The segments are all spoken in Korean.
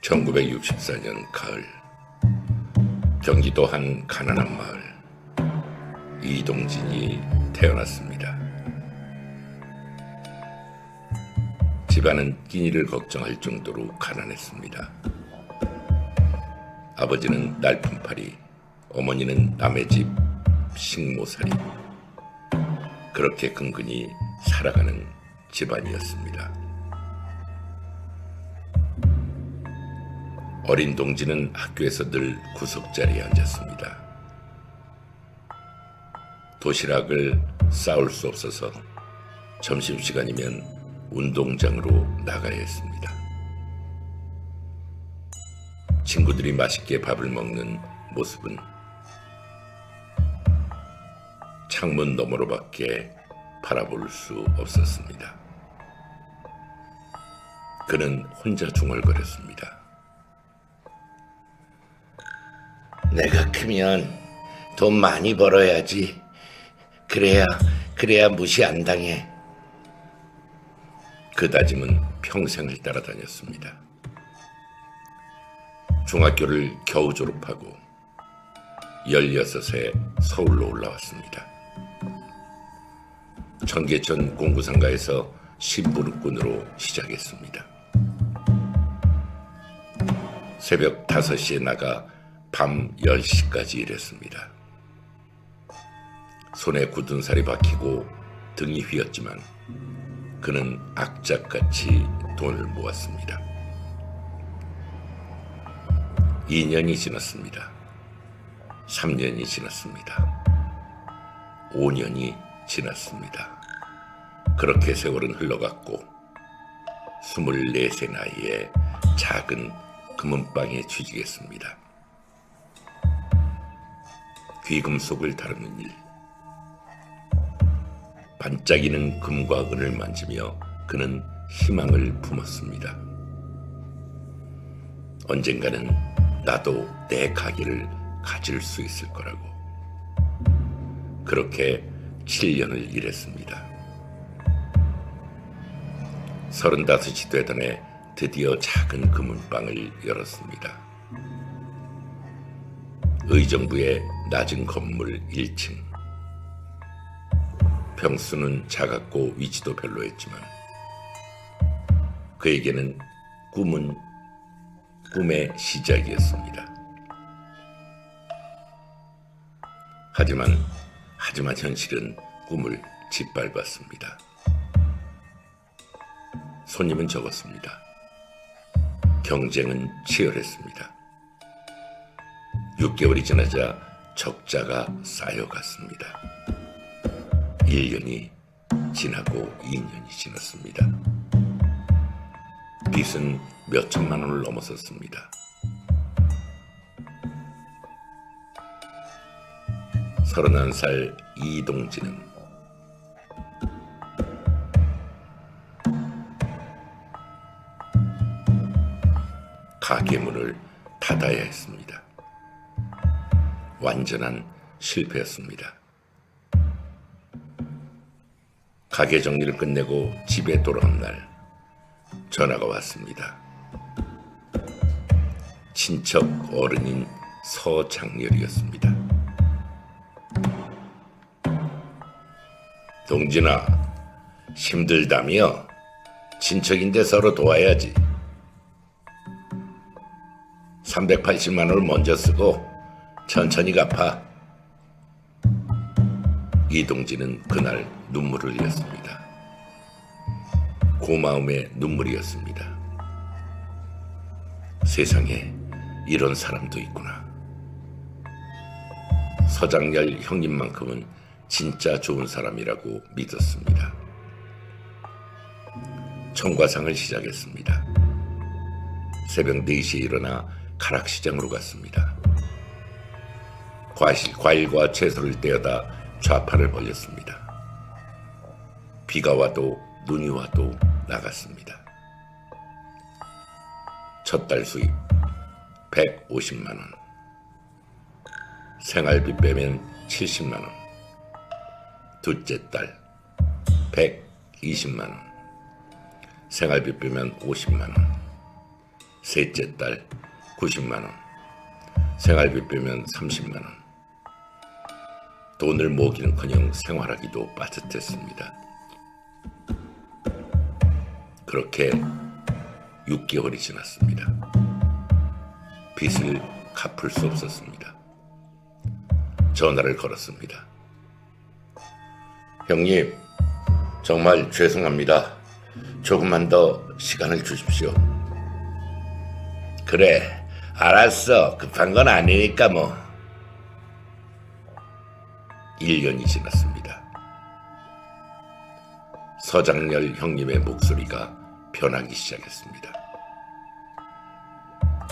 1964년 가을, 경기도 한 가난한 마을, 이동진이 태어났습니다. 집안은 끼니를 걱정할 정도로 가난했습니다. 아버지는 날품팔이, 어머니는 남의 집 식모살이, 그렇게 근근히 살아가는 집안이었습니다. 어린 동지는 학교에서 늘 구석자리에 앉았습니다. 도시락을 싸올 수 없어서 점심시간이면 운동장으로 나가야 했습니다. 친구들이 맛있게 밥을 먹는 모습은 창문 너머로밖에 바라볼 수 없었습니다. 그는 혼자 중얼거렸습니다. 내가 크면 돈 많이 벌어야지. 그래야 무시 안 당해. 그 다짐은 평생을 따라다녔습니다. 중학교를 겨우 졸업하고 16세 서울로 올라왔습니다. 청계천 공구상가에서 심부름꾼으로 시작했습니다. 새벽 5시에 나가 밤 10시까지 일했습니다. 손에 굳은 살이 박히고 등이 휘었지만 그는 악착같이 돈을 모았습니다. 2년이 지났습니다. 3년이 지났습니다. 5년이 지났습니다. 그렇게 세월은 흘러갔고 24세 나이에 작은 금은방에 취직했습니다. 귀금속을 다루는 일, 반짝이는 금과 은을 만지며 그는 희망을 품었습니다. 언젠가는 나도 내 가게를 가질 수 있을 거라고. 그렇게 7년을 일했습니다. 35이 되던 해 드디어 작은 금은방을 열었습니다. 의정부의 낮은 건물 1층. 평수는 작았고 위치도 별로였지만 그에게는 꿈은 꿈의 시작이었습니다. 하지만 현실은 꿈을 짓밟았습니다. 손님은 적었습니다. 경쟁은 치열했습니다. 6개월이 지나자 적자가 쌓여갔습니다. 1년이 지나고 2년이 지났습니다. 빚은 몇 천만 원을 넘어섰습니다. 31살 이동진은 가게 문을 닫아야 했습니다. 완전한 실패였습니다. 가게 정리를 끝내고 집에 돌아온 날 전화가 왔습니다. 친척 어른인 서장렬이었습니다. 동진아, 힘들다며? 친척인데 서로 도와야지. 380만 원을 먼저 쓰고 천천히 갚아. 이동진은 그날 눈물을 흘렸습니다. 고마움의 눈물이었습니다. 세상에 이런 사람도 있구나. 서장렬 형님만큼은 진짜 좋은 사람이라고 믿었습니다. 청과상을 시작했습니다. 새벽 4시에 일어나 가락시장으로 갔습니다. 과일과 채소를 떼어다 좌판을 벌렸습니다. 비가 와도 눈이 와도 나갔습니다. 첫 달 수입 150만 원, 생활비 빼면 70만 원, 둘째 달 120만 원, 생활비 빼면 50만 원, 셋째 딸 90만 원, 생활비 빼면 30만 원. 돈을 모으기는커녕 생활하기도 빠듯했습니다. 그렇게 6개월이 지났습니다. 빚을 갚을 수 없었습니다. 전화를 걸었습니다. 형님, 정말 죄송합니다. 조금만 더 시간을 주십시오. 그래, 알았어. 급한 건 아니니까 뭐. 1년이 지났습니다. 서장렬 형님의 목소리가 변하기 시작했습니다.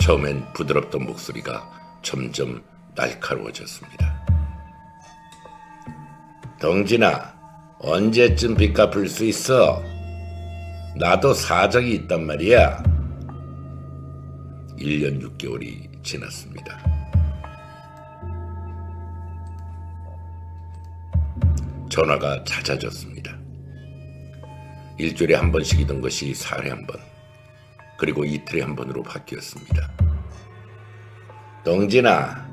처음엔 부드럽던 목소리가 점점 날카로워졌습니다. 동진아, 언제쯤 빚 갚을 수 있어? 나도 사정이 있단 말이야. 1년 6개월이 지났습니다. 전화가 잦아졌습니다. 일주일에 한 번씩이던 것이 사흘에 한 번, 그리고 이틀에 한 번으로 바뀌었습니다. 동진아,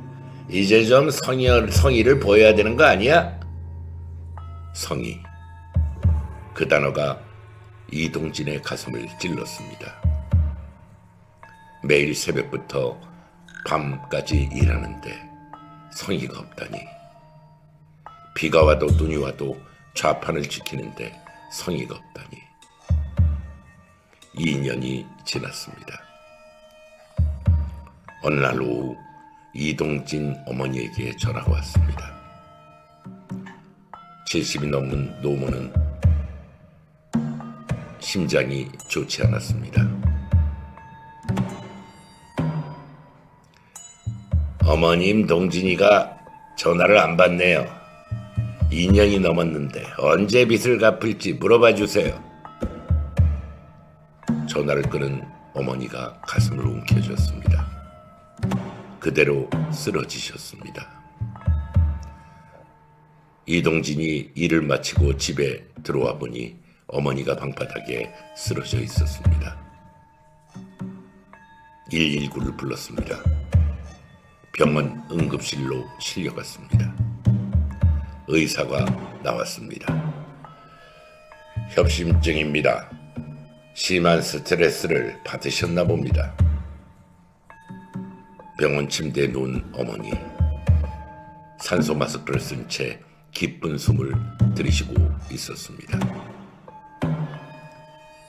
이제 좀 성의를 보여야 되는 거 아니야? 성의. 그 단어가 이동진의 가슴을 찔렀습니다. 매일 새벽부터 밤까지 일하는데 성의가 없다니. 비가 와도 눈이 와도 좌판을 지키는데 성의가 없다니. 2년이 지났습니다. 어느 날 오후 이동진 어머니에게 전화가 왔습니다. 70이 넘은 노모는 심장이 좋지 않았습니다. 어머님, 동진이가 전화를 안 받네요. 2년이 넘었는데 언제 빚을 갚을지 물어봐 주세요. 전화를 끊은 어머니가 가슴을 움켜쥐었습니다. 그대로 쓰러지셨습니다. 이동진이 일을 마치고 집에 들어와 보니 어머니가 방바닥에 쓰러져 있었습니다. 119를 불렀습니다. 병원 응급실로 실려갔습니다. 의사가 나왔습니다. 협심증입니다. 심한 스트레스를 받으셨나 봅니다. 병원 침대에 누운 어머니, 산소 마스크를 쓴 채 깊은 숨을 들이쉬고 있었습니다.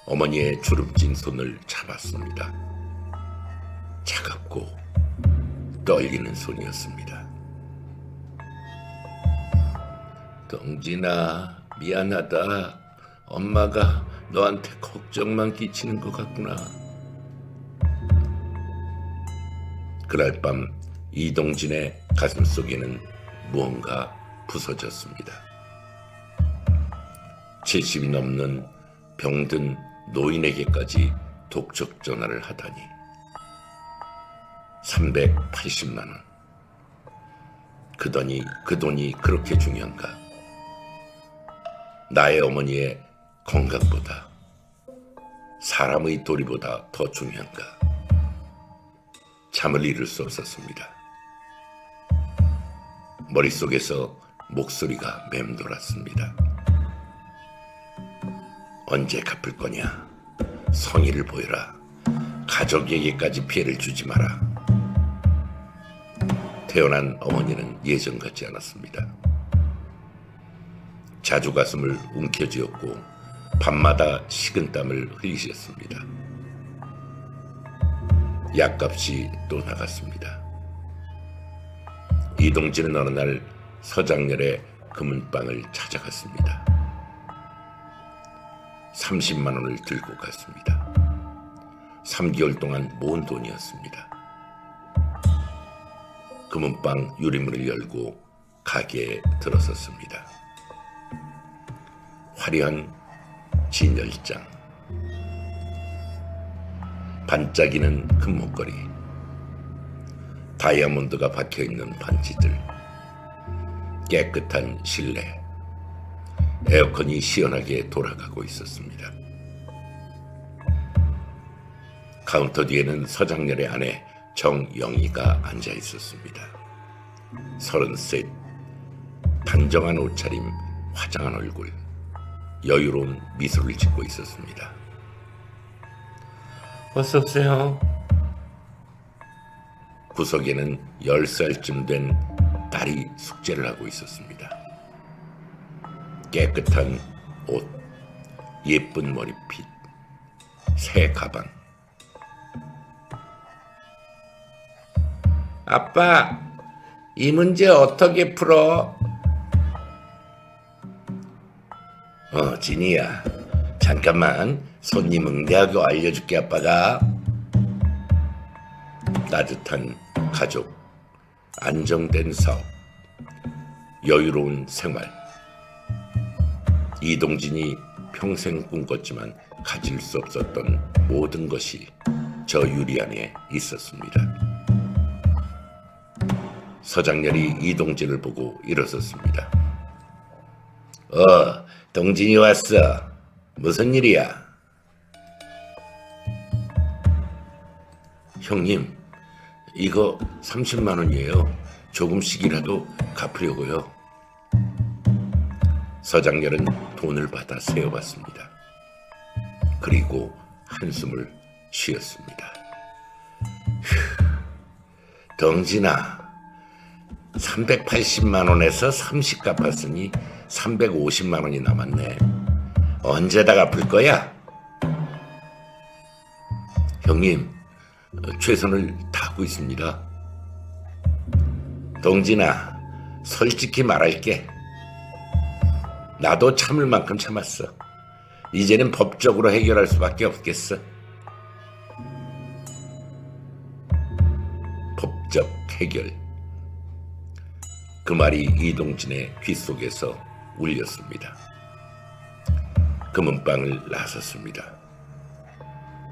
어머니의 주름진 손을 잡았습니다. 차갑고 떨리는 손이었습니다. 동진아, 미안하다. 엄마가 너한테 걱정만 끼치는 것 같구나. 그날 밤 이동진의 가슴 속에는 무언가 부서졌습니다. 70이 넘는 병든 노인에게까지 독촉 전화를 하다니. 380만 원. 그 돈이 그렇게 중요한가? 나의 어머니의 건강보다, 사람의 도리보다 더 중요한가? 잠을 이룰 수 없었습니다. 머릿속에서 목소리가 맴돌았습니다. 언제 갚을 거냐? 성의를 보여라. 가족에게까지 피해를 주지 마라. 태어난 어머니는 예전 같지 않았습니다. 자주 가슴을 움켜쥐었고 밤마다 식은땀을 흘리셨습니다. 약값이 또 나갔습니다. 이동진은 어느 날 서장렬의 금은방을 찾아갔습니다. 30만 원을 들고 갔습니다. 3개월 동안 모은 돈이었습니다. 금은방 유리문을 열고 가게에 들어섰습니다. 화려한 진열장, 반짝이는 금목걸이, 다이아몬드가 박혀있는 반지들, 깨끗한 실내, 에어컨이 시원하게 돌아가고 있었습니다. 카운터 뒤에는 서장렬의 아내 정영희가 앉아 있었습니다. 33, 단정한 옷차림, 화장한 얼굴, 여유로운 미소를 짓고 있었습니다. 어서 오세요. 구석에는 10살쯤 된 딸이 숙제를 하고 있었습니다. 깨끗한 옷, 예쁜 머리핏, 새 가방. 아빠, 이 문제 어떻게 풀어? 진이야. 잠깐만, 손님 응대하고 알려줄게, 아빠가. 따뜻한 가족, 안정된 사업, 여유로운 생활. 이동진이 평생 꿈꿨지만 가질 수 없었던 모든 것이 저 유리 안에 있었습니다. 서장렬이 이동진을 보고 일어섰습니다. 동진이 왔어. 무슨 일이야? 형님, 이거 30만 원이에요. 조금씩이라도 갚으려고요. 서장렬은 돈을 받아 세어봤습니다. 그리고 한숨을 쉬었습니다. 동진아, 380만 원에서 30 갚았으니 350만 원이 남았네. 언제 다 갚을 거야? 형님, 최선을 다하고 있습니다. 동진아, 솔직히 말할게. 나도 참을 만큼 참았어. 이제는 법적으로 해결할 수밖에 없겠어. 법적 해결. 그 말이 이동진의 귓속에서 울렸습니다. 금은방을 나섰습니다.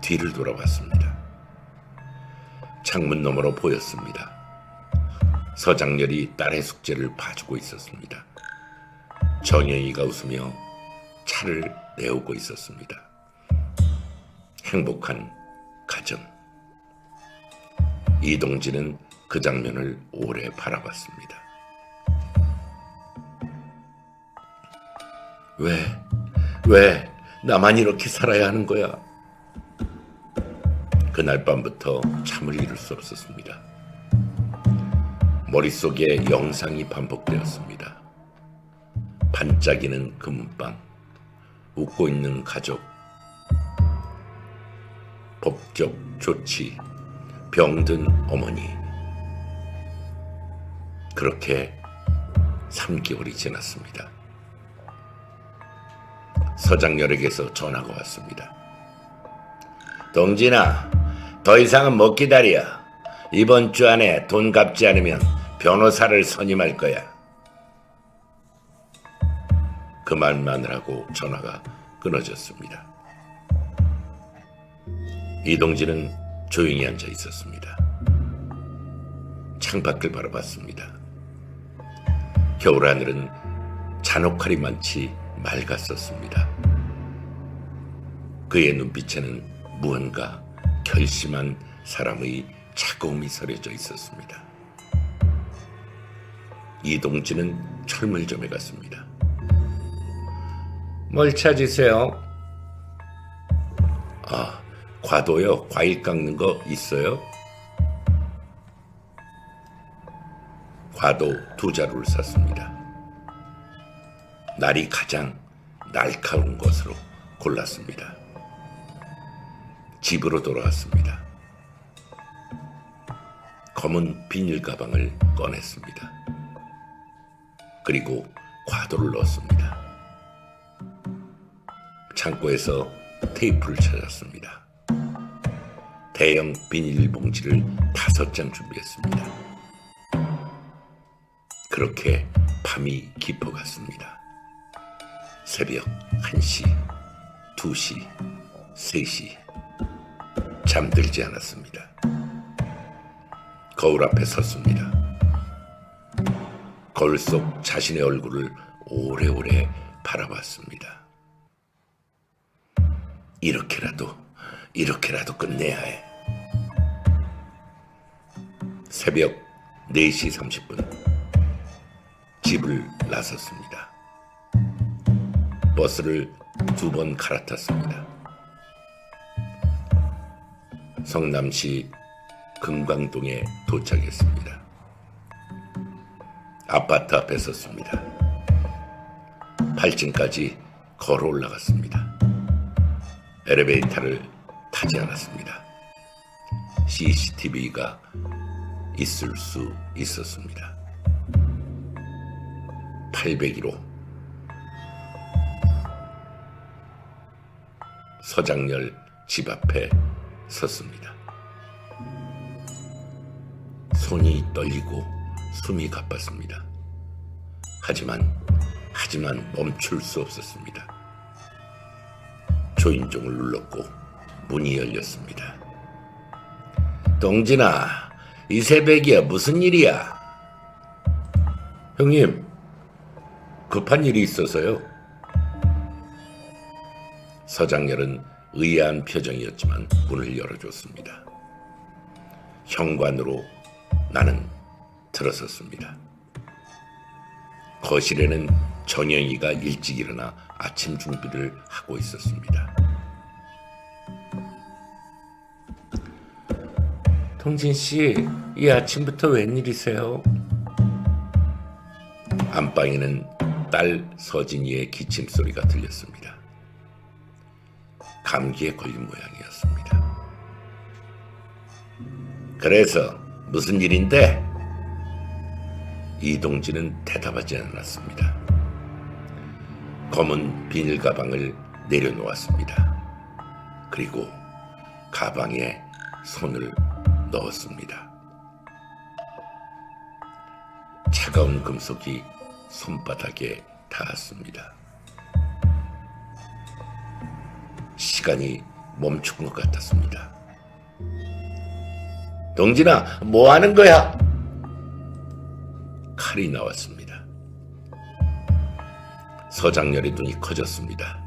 뒤를 돌아봤습니다. 창문 너머로 보였습니다. 서장렬이 딸의 숙제를 봐주고 있었습니다. 정영이가 웃으며 차를 내오고 있었습니다. 행복한 가정. 이동진은 그 장면을 오래 바라봤습니다. 왜 나만 이렇게 살아야 하는 거야? 그날 밤부터 잠을 이룰 수 없었습니다. 머릿속에 영상이 반복되었습니다. 반짝이는 금은방, 웃고 있는 가족, 법적 조치, 병든 어머니. 그렇게 3개월이 지났습니다. 서장렬에게서 전화가 왔습니다. 동진아, 더 이상은 못 기다려. 이번 주 안에 돈 갚지 않으면 변호사를 선임할 거야. 그 말만을 하고 전화가 끊어졌습니다. 이동진은 조용히 앉아 있었습니다. 창밖을 바라봤습니다. 겨울하늘은 잔혹하리 많지 맑았었습니다. 그의 눈빛에는 무언가 결심한 사람의 차가움이 서려져 있었습니다. 이동진은 철물점에 갔습니다. 뭘 찾으세요? 과도요. 과일 깎는 거 있어요? 과도 2자루를 샀습니다. 날이 가장 날카로운 것으로 골랐습니다. 집으로 돌아왔습니다. 검은 비닐 가방을 꺼냈습니다. 그리고 과도를 넣었습니다. 창고에서 테이프를 찾았습니다. 대형 비닐봉지를 5장 준비했습니다. 그렇게 밤이 깊어갔습니다. 새벽 1시, 2시, 3시. 잠들지 않았습니다. 거울 앞에 섰습니다. 거울 속 자신의 얼굴을 오래오래 바라봤습니다. 이렇게라도 끝내야 해. 새벽 4시 30분 집을 나섰습니다. 버스를 2번 갈아탔습니다. 성남시 금강동에 도착했습니다. 아파트 앞에 섰습니다. 8층까지 걸어 올라갔습니다. 엘리베이터를 타지 않았습니다. CCTV가 있을 수 있었습니다. 801호 서장열 집 앞에 섰습니다. 손이 떨리고 숨이 가빴습니다. 하지만 멈출 수 없었습니다. 초인종을 눌렀고 문이 열렸습니다. 동진아, 이 새벽이야 무슨 일이야? 형님, 급한 일이 있어서요. 서장열은 의아한 표정이었지만 문을 열어줬습니다. 현관으로 나는 들어섰습니다. 거실에는 정영이가 일찍 일어나 아침 준비를 하고 있었습니다. 동진씨, 이 아침부터 웬일이세요? 안방에는 딸 서진이의 기침소리가 들렸습니다. 감기에 걸린 모양이었습니다. 그래서 무슨 일인데? 이동진은 대답하지 않았습니다. 검은 비닐 가방을 내려놓았습니다. 그리고 가방에 손을 넣었습니다. 차가운 금속이 손바닥에 닿았습니다. 시간이 멈춘 것 같았습니다. 동진아, 뭐 하는 거야? 칼이 나왔습니다. 서장열의 눈이 커졌습니다.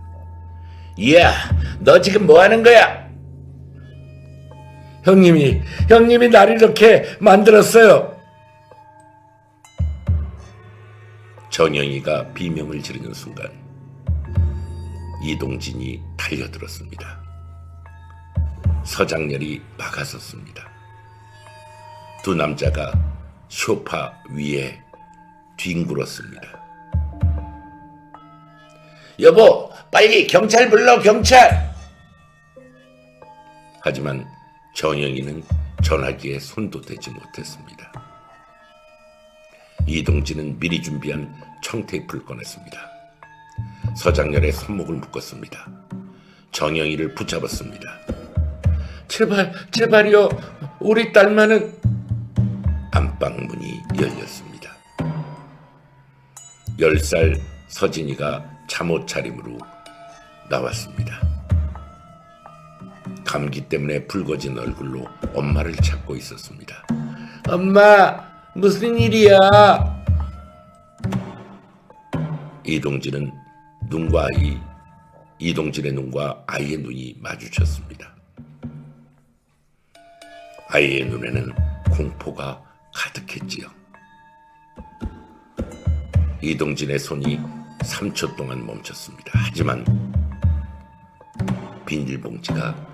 야, 너 지금 뭐 하는 거야? 형님이 나를 이렇게 만들었어요. 정영이가 비명을 지르는 순간 이동진이 달려들었습니다. 서장열이 막아섰습니다. 두 남자가 소파 위에 뒹굴었습니다. 여보, 빨리 경찰 불러, 경찰! 하지만 정영이는 전화기에 손도 대지 못했습니다. 이동진은 미리 준비한 청테이프를 꺼냈습니다. 서장열의 손목을 묶었습니다. 정영이를 붙잡았습니다. 제발요, 우리 딸만은... 안방 문이 열렸습니다. 10살 서진이가 잠옷 차림으로 나왔습니다. 감기 때문에 붉어진 얼굴로 엄마를 찾고 있었습니다. 엄마, 무슨 일이야? 이동진의 눈과 아이의 눈이 마주쳤습니다. 아이의 눈에는 공포가 가득했지요. 이동진의 손이 3초 동안 멈췄습니다. 하지만 비닐봉지가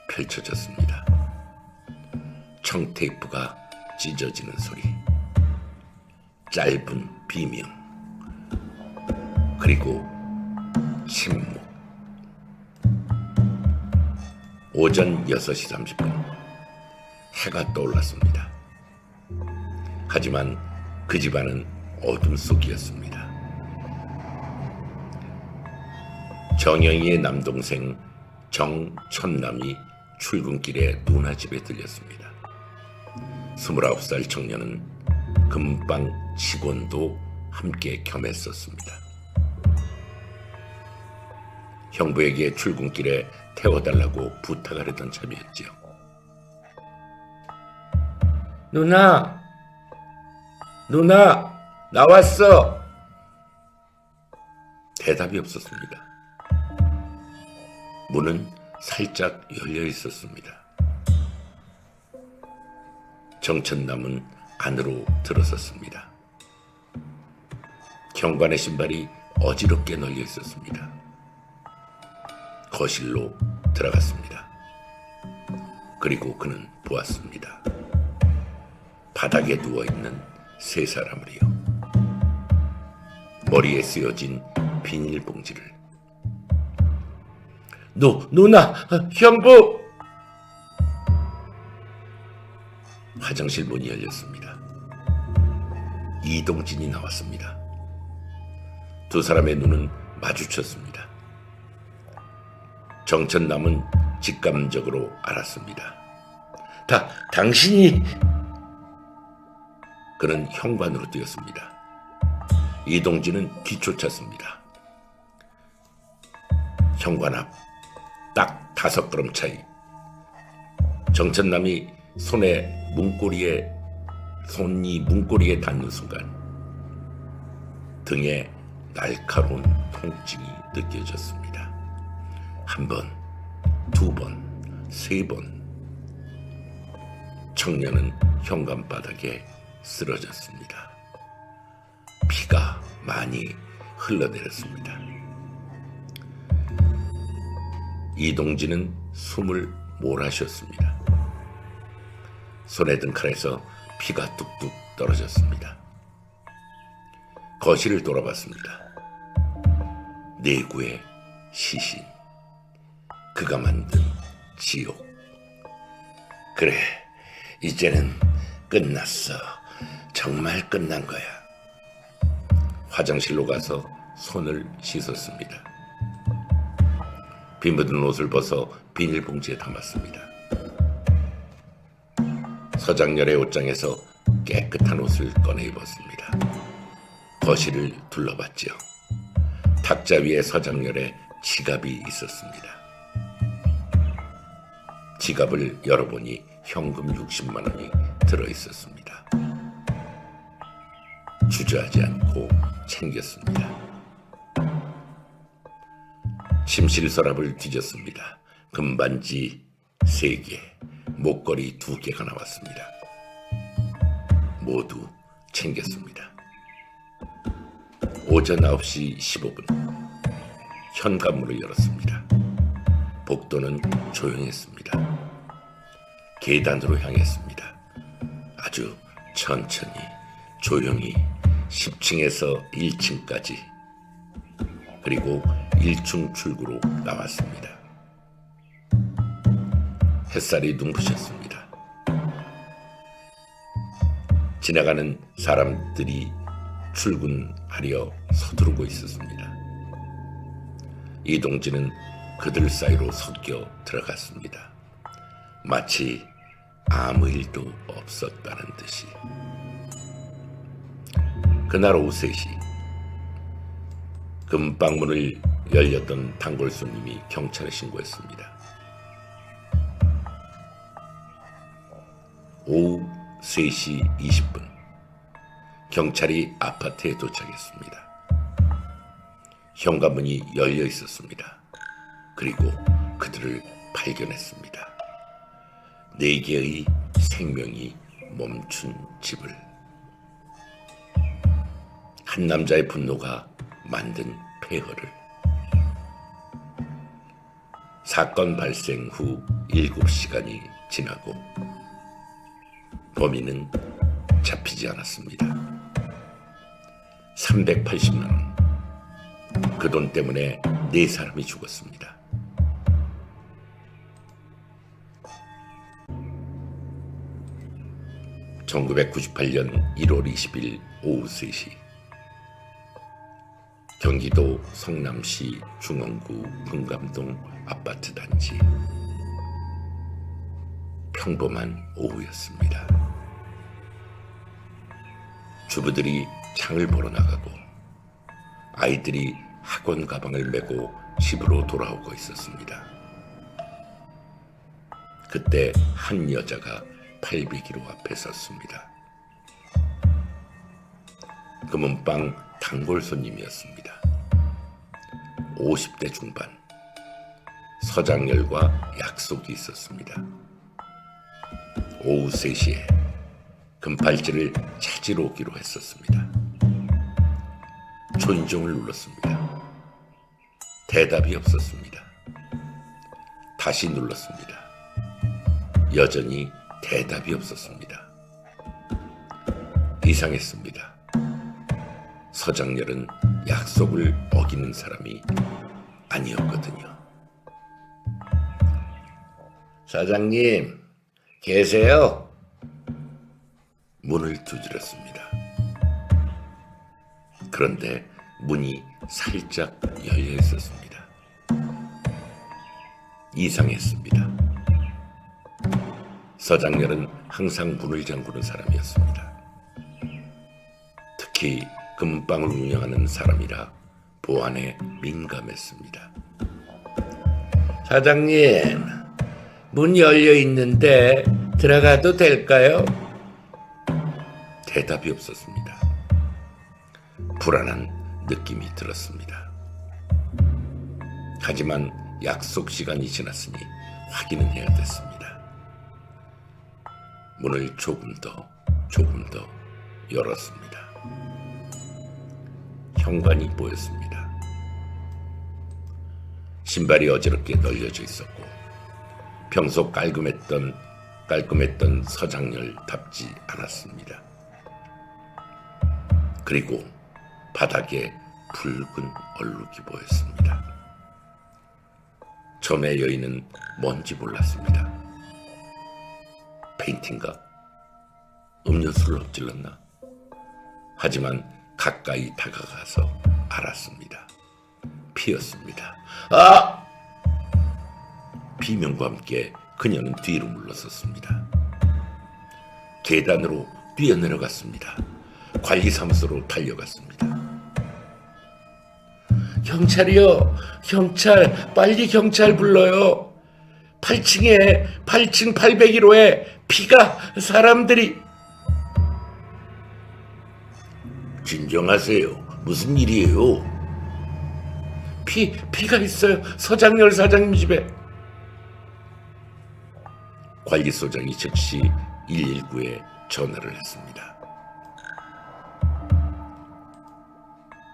펼쳐졌습니다. 청테이프가 찢어지는 소리, 짧은 비명, 그리고 침묵. 오전 6시 30분 해가 떠올랐습니다. 하지만 그 집안은 어둠 속이었습니다. 정영이의 남동생 정천남이 출근길에 누나 집에 들렸습니다. 29살 청년은 금방 직원도 함께 겸했었습니다. 형부에게 출근길에 태워달라고 부탁하려던 참이었지요. 누나, 나왔어. 대답이 없었습니다. 문은 살짝 열려 있었습니다. 정천남은 안으로 들어섰습니다. 현관의 신발이 어지럽게 널려 있었습니다. 거실로 들어갔습니다. 그리고 그는 보았습니다. 바닥에 누워있는 세 사람을요. 머리에 쓰여진 비닐봉지를. 누나, 형부! 화장실 문이 열렸습니다. 이동진이 나왔습니다. 두 사람의 눈은 마주쳤습니다. 정천남은 직감적으로 알았습니다. 당신이... 그는 현관으로 뛰었습니다. 이동진은 뒤쫓았습니다. 현관 앞 딱 5걸음 차이. 정천남이 손이 문고리에 닿는 순간 등에 날카로운 통증이 느껴졌습니다. 1번, 2번, 3번. 청년은 현관 바닥에 쓰러졌습니다. 피가 많이 흘러내렸습니다. 이동진은 숨을 몰아쉬었습니다. 손에 든 칼에서 피가 뚝뚝 떨어졌습니다. 거실을 돌아봤습니다. 내구의 시신, 그가 만든 지옥. 그래, 이제는 끝났어. 정말 끝난 거야. 화장실로 가서 손을 씻었습니다. 비 묻은 옷을 벗어 비닐봉지에 담았습니다. 서장렬의 옷장에서 깨끗한 옷을 꺼내 입었습니다. 거실을 둘러봤죠. 탁자 위에 서장렬의 지갑이 있었습니다. 지갑을 열어보니 현금 60만 원이 들어있었습니다. 주저하지 않고 챙겼습니다. 침실 서랍을 뒤졌습니다. 금반지 3개, 목걸이 2개가 나왔습니다. 모두 챙겼습니다. 오전 9시 15분 현관문을 열었습니다. 복도는 조용했습니다. 계단으로 향했습니다. 아주 천천히 조용히 10층에서 1층까지, 그리고 1층 출구로 나왔습니다. 햇살이 눈부셨습니다. 지나가는 사람들이 출근하려 서두르고 있었습니다. 이동진은 그들 사이로 섞여 들어갔습니다. 마치 아무 일도 없었다는 듯이. 그날 오후 3시 금방문을 열렸던 단골 손님이 경찰에 신고했습니다. 오후 3시 20분 경찰이 아파트에 도착했습니다. 현관문이 열려 있었습니다. 그리고 그들을 발견했습니다. 4개의 생명이 멈춘 집을. 한 남자의 분노가 만든 폐허를. 사건 발생 후 7시간이 지나고 범인은 잡히지 않았습니다. 380만 원. 그 돈 때문에 4사람이 죽었습니다. (1998년 1월 20일) 오후 3시 경기도 성남시 중원구 금감동 아파트 단지. 평범한 오후였습니다. 주부들이 장을 보러 나가고 아이들이 학원 가방을 메고 집으로 돌아오고 있었습니다. 그때 한 여자가 800km 앞에 섰습니다. 금은방 단골 손님이었습니다. 50대 중반. 서장렬과 약속이 있었습니다. 오후 3시에 금팔찌를 찾으러 오기로 했었습니다. 초인종을 눌렀습니다. 대답이 없었습니다. 다시 눌렀습니다. 여전히 대답이 없었습니다. 이상했습니다. 서장렬은 약속을 어기는 사람이 아니었거든요. 사장님, 계세요? 문을 두드렸습니다. 그런데 문이 살짝 열려 있었습니다. 이상했습니다. 서장렬은 항상 문을 잠그는 사람이었습니다. 특히 금방을 운영하는 사람이라 보안에 민감했습니다. 사장님, 문 열려 있는데 들어가도 될까요? 대답이 없었습니다. 불안한 느낌이 들었습니다. 하지만 약속 시간이 지났으니 확인은 해야 됐습니다. 문을 조금 더 열었습니다. 현관이 보였습니다. 신발이 어지럽게 널려져 있었고 평소 깔끔했던 서장렬답지 않았습니다. 그리고 바닥에 붉은 얼룩이 보였습니다. 처음에 여인은 뭔지 몰랐습니다. 페인팅가? 음료수를 엎질렀나? 하지만 가까이 다가가서 알았습니다. 피였습니다. 아! 비명과 함께 그녀는 뒤로 물러섰습니다. 계단으로 뛰어내려갔습니다. 관리사무소로 달려갔습니다. 경찰이요! 경찰! 빨리 경찰 불러요! 8층 801호에 피가 사람들이... 진정하세요. 무슨 일이에요? 피가 있어요. 서장렬 사장님 집에. 관리소장이 즉시 119에 전화를 했습니다.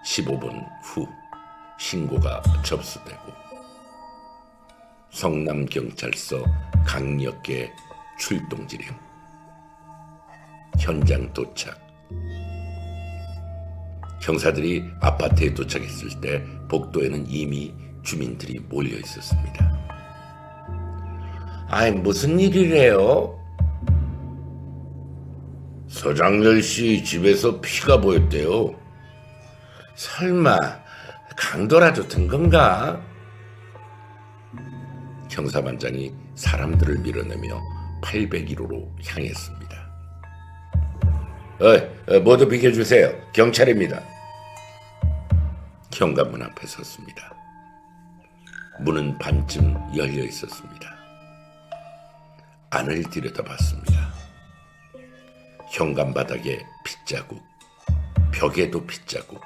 15분 후 신고가 접수되고 성남경찰서 강력계 출동지령, 현장 도착. 형사들이 아파트에 도착했을 때 복도에는 이미 주민들이 몰려 있었습니다. 아이, 무슨 일이래요? 서장렬 씨 집에서 피가 보였대요. 설마 강도라도 든 건가? 형사반장이 사람들을 밀어내며 801호로 향했습니다. 모두 비켜주세요. 경찰입니다. 현관문 앞에 섰습니다. 문은 반쯤 열려 있었습니다. 안을 들여다봤습니다. 현관 바닥에 핏자국, 벽에도 핏자국,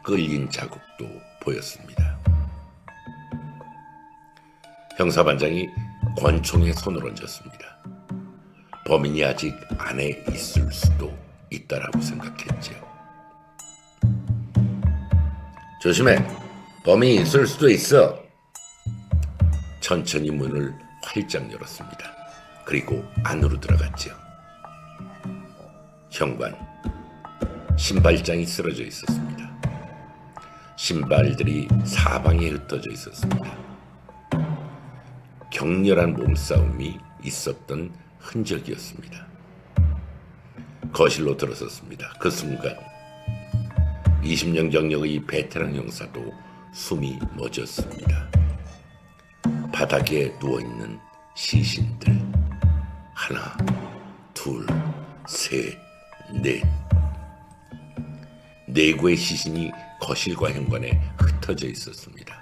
끌린 자국도 보였습니다. 형사반장이 권총에 손을 얹었습니다. 범인이 아직 안에 있을 수도 있다라고 생각했죠. 조심해, 범인이 있을 수도 있어. 천천히 문을 활짝 열었습니다. 그리고 안으로 들어갔죠. 현관, 신발장이 쓰러져 있었습니다. 신발들이 사방에 흩어져 있었습니다. 격렬한 몸싸움이 있었던 흔적이었습니다. 거실로 들어섰습니다. 그 순간 20년 경력의 베테랑 형사도 숨이 멎었습니다. 바닥에 누워있는 시신들, 하나, 둘, 셋, 넷. 네 구의 시신이 거실과 현관에 흩어져 있었습니다.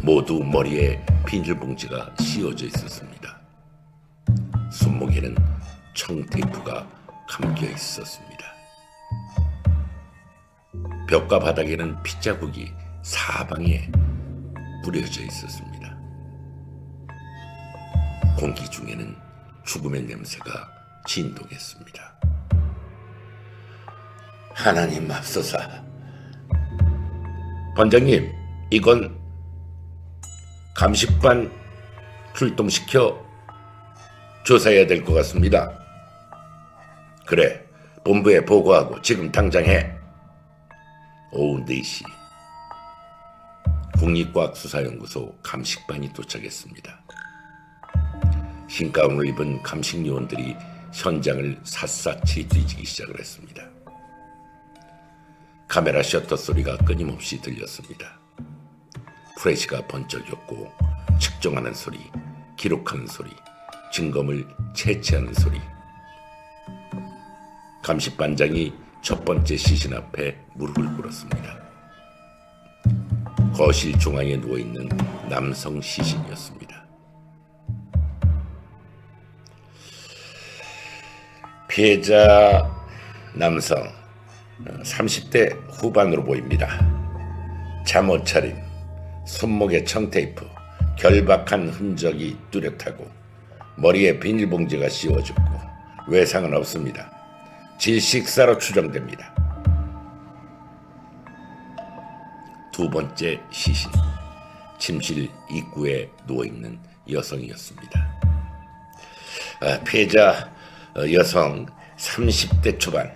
모두 머리에 비닐봉지가 씌워져 있었습니다. 손목에는 청테이프가 감겨 있었습니다. 벽과 바닥에는 핏자국이 사방에 뿌려져 있었습니다. 공기 중에는 죽음의 냄새가 진동했습니다. 하나님 맙소사. 반장님, 이건 감식반 출동시켜 조사해야 될 것 같습니다. 그래, 본부에 보고하고 지금 당장 해. 오후 4시 국립과학수사연구소 감식반이 도착했습니다. 흰 가운을 입은 감식 요원들이 현장을 샅샅이 뒤지기 시작을 했습니다. 카메라 셔터 소리가 끊임없이 들렸습니다. 프레시가 번쩍였고 측정하는 소리, 기록하는 소리, 증거물 채취하는 소리. 감식반장이 첫 번째 시신 앞에 무릎을 꿇었습니다. 거실 중앙에 누워있는 남성 시신이었습니다. 피해자 남성 30대 후반으로 보입니다. 잠옷 차림, 손목에 청테이프, 결박한 흔적이 뚜렷하고 머리에 비닐봉지가 씌워졌고 외상은 없습니다. 질식사로 추정됩니다. 두 번째 시신, 침실 입구에 누워있는 여성이었습니다. 피해자 여성 30대 초반,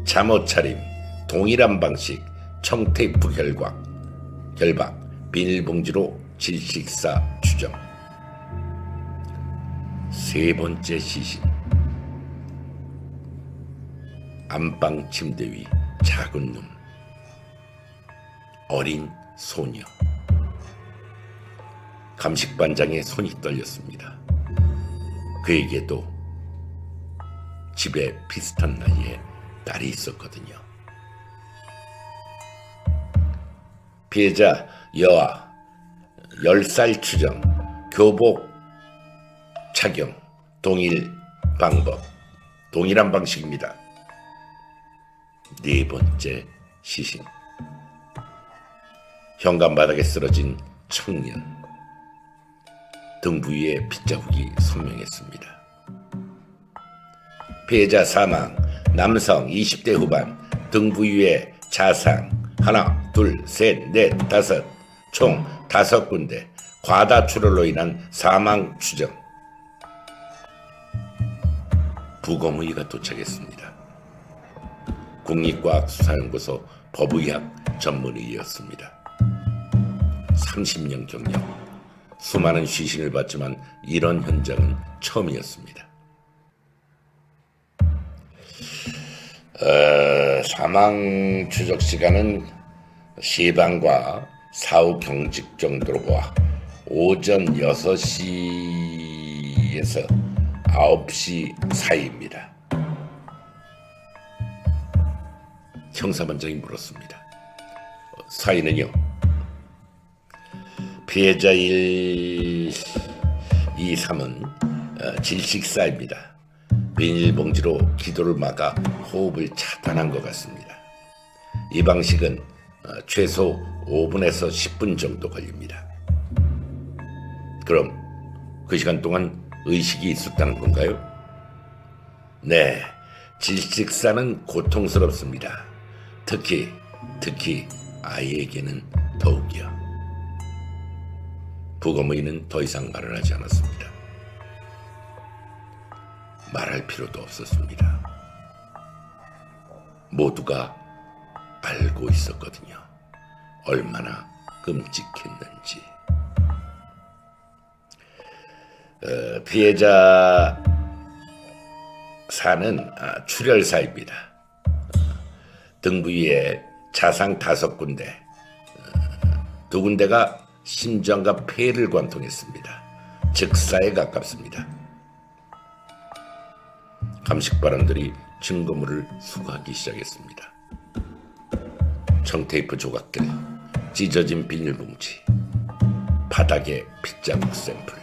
잠옷 차림, 동일한 방식, 청테이프 결박, 비닐봉지로 질식사 추정. 세 번째 시신, 안방 침대 위 작은 눈, 어린 소녀. 감식반장의 손이 떨렸습니다. 그에게도 집에 비슷한 나이에 딸이 있었거든요. 피해자 여아 10살 추정, 교복 착용, 동일한 방식입니다. 네 번째 시신, 현관바닥에 쓰러진 청년, 등 부위에 핏자국이 선명했습니다. 피해자 사망, 남성 20대 후반, 등 부위에 자상, 하나, 둘, 셋, 넷, 다섯, 총 5군데, 과다출혈로 인한 사망 추정. 부검의가 도착했습니다. 국립과학수사연구소 법의학 전문의였습니다. 30년 경력, 수많은 시신을 봤지만 이런 현장은 처음이었습니다. 사망 추적 시간은 시방과 사후 경직 정도로 보아 오전 6시에서 9시 사이입니다. 형사반장이 물었습니다. 사인은요? 피해자 1, 2, 3은 질식사입니다. 비닐봉지로 기도를 막아 호흡을 차단한 것 같습니다. 이 방식은 최소 5분에서 10분 정도 걸립니다. 그럼 그 시간 동안 의식이 있었다는 건가요? 네, 질식사는 고통스럽습니다. 특히 아이에게는 더욱이요. 부검의는 더 이상 말을 하지 않았습니다. 말할 필요도 없었습니다. 모두가 알고 있었거든요. 얼마나 끔찍했는지. 피해자 사는 출혈사입니다. 등 부위에 자상 5군데, 2군데가 심장과 폐를 관통했습니다. 즉사에 가깝습니다. 감식반원들이 증거물을 수거하기 시작했습니다. 청테이프 조각들, 찢어진 비닐봉지, 바닥에 핏자국 샘플,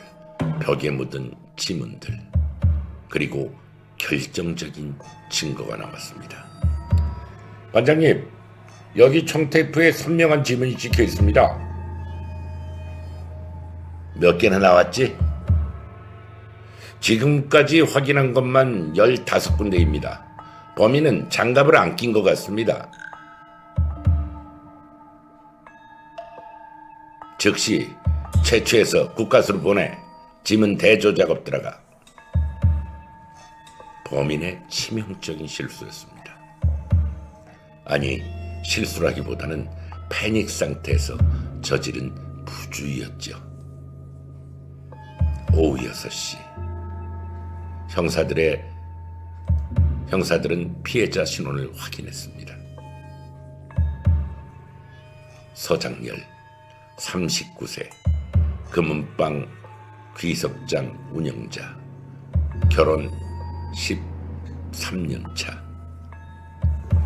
벽에 묻은 지문들, 그리고 결정적인 증거가 남았습니다. 반장님, 여기 청테이프에 선명한 지문이 찍혀 있습니다. 몇 개나 나왔지? 지금까지 확인한 것만 15군데입니다. 범인은 장갑을 안 낀 것 같습니다. 즉시 채취해서 국가수로 보내 지문 대조 작업 들어가. 범인의 치명적인 실수였습니다. 아니, 실수라기보다는 패닉 상태에서 저지른 부주의였죠. 오후 6시 형사들은 피해자 신원을 확인했습니다. 서장열 39세 금은방 귀석장 운영자, 결혼 13년 차.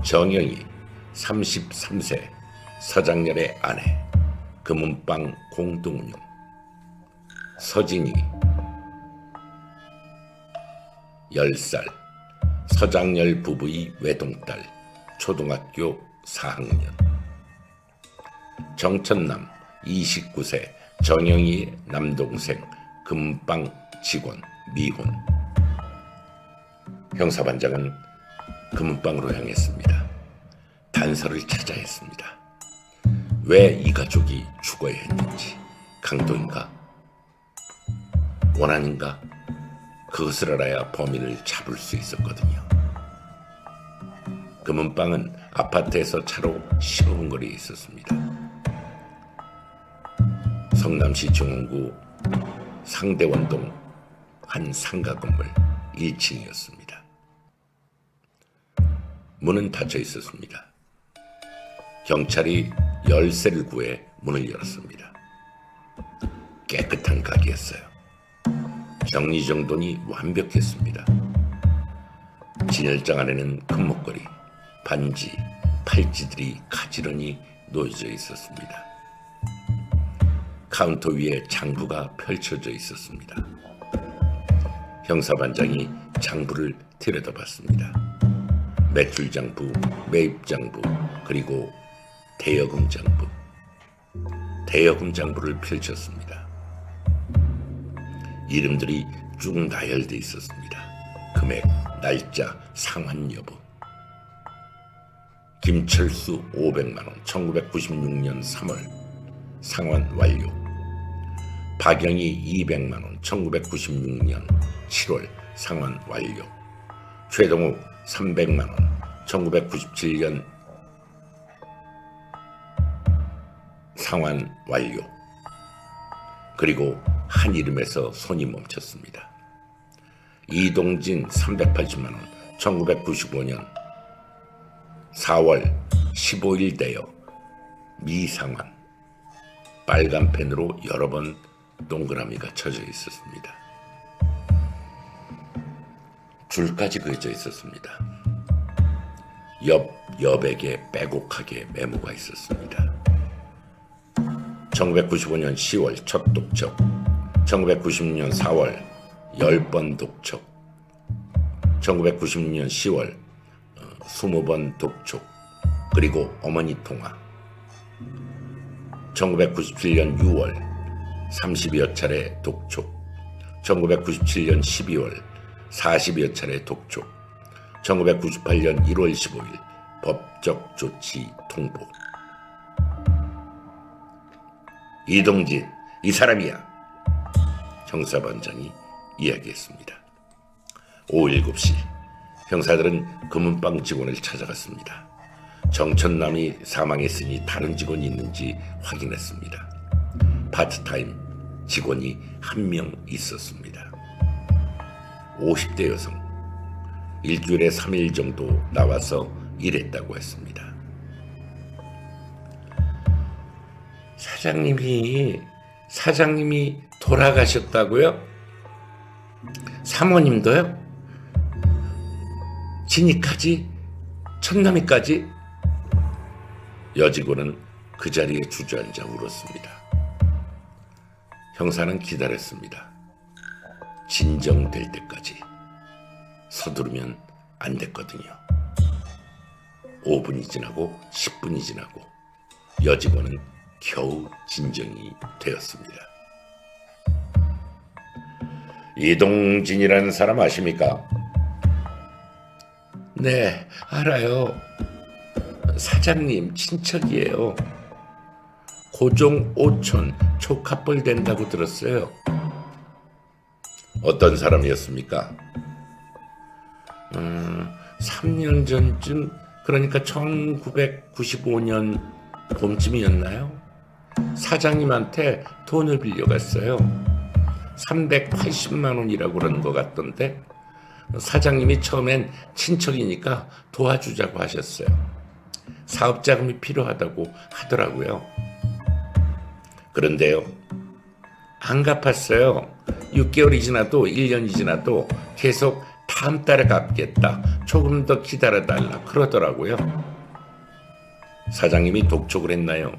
정영희 33세 서장열의 아내, 금은방 공동운영. 서진이 10살 서장열 부부의 외동딸, 초등학교 4학년. 정천남 29세 정영희의 남동생, 금은방 직원, 미혼. 형사반장은 금은방으로 향했습니다. 단서를 찾아야 했습니다. 왜 이 가족이 죽어야 했는지, 강도인가? 원한인가? 그것을 알아야 범인을 잡을 수 있었거든요. 금은방은 아파트에서 차로 15분 거리에 있었습니다. 성남시 중원구 상대원동 한 상가 건물 1층이었습니다. 문은 닫혀 있었습니다. 경찰이 열쇠를 구해 문을 열었습니다. 깨끗한 가게였어요. 정리정돈이 완벽했습니다. 진열장 안에는 금목걸이, 반지, 팔찌들이 가지런히 놓여져 있었습니다. 카운터 위에 장부가 펼쳐져 있었습니다. 형사반장이 장부를 들여다봤습니다. 매출장부, 매입장부, 그리고 대여금장부. 대여금장부를 펼쳤습니다. 이름들이 쭉 나열돼 있었습니다. 금액, 날짜, 상환 여부. 김철수 500만원 1996년 3월 상환 완료. 박영희 200만원 1996년 7월 상환 완료. 최동욱 300만원 1997년 상환 완료. 그리고 한 이름에서 손이 멈췄습니다. 이동진 380만원 1995년 4월 15일 되어 미상환. 빨간 펜으로 여러 번 동그라미가 쳐져 있었습니다. 줄까지 그려져 있었습니다. 여백에 빼곡하게 메모가 있었습니다. 1995년 10월 첫 독촉, 1996년 4월 10번 독촉, 1996년 10월 20번 독촉, 그리고 어머니 통화, 1997년 6월 30여 차례 독촉, 1997년 12월 40여 차례 독촉, 1998년 1월 15일 법적 조치 통보. 이동진, 이 사람이야. 형사반장이 이야기했습니다. 오후 7시 형사들은 금은방 직원을 찾아갔습니다. 정천남이 사망했으니 다른 직원이 있는지 확인했습니다. 파트타임 직원이 한 명 있었습니다. 50대 여성. 일주일에 3일 정도 나와서 일했다고 했습니다. 사장님이 돌아가셨다고요? 사모님도요? 진이까지? 천남이까지? 여직원은 그 자리에 주저앉아 울었습니다. 형사는 기다렸습니다. 진정될 때까지. 서두르면 안 됐거든요. 5분이 지나고 10분이 지나고 여직원은 겨우 진정이 되었습니다. 이동진이라는 사람 아십니까? 네, 알아요. 사장님 친척이에요. 고종 오촌 조카뻘 된다고 들었어요. 어떤 사람이었습니까? 3년 전쯤, 그러니까 1995년 봄쯤이었나요? 사장님한테 돈을 빌려갔어요. 380만 원이라고 그러는 것 같던데, 사장님이 처음엔 친척이니까 도와주자고 하셨어요. 사업자금이 필요하다고 하더라고요. 그런데요, 안 갚았어요. 6개월이 지나도 1년이 지나도 계속 다음 달에 갚겠다, 조금 더 기다려달라 그러더라고요. 사장님이 독촉을 했나요?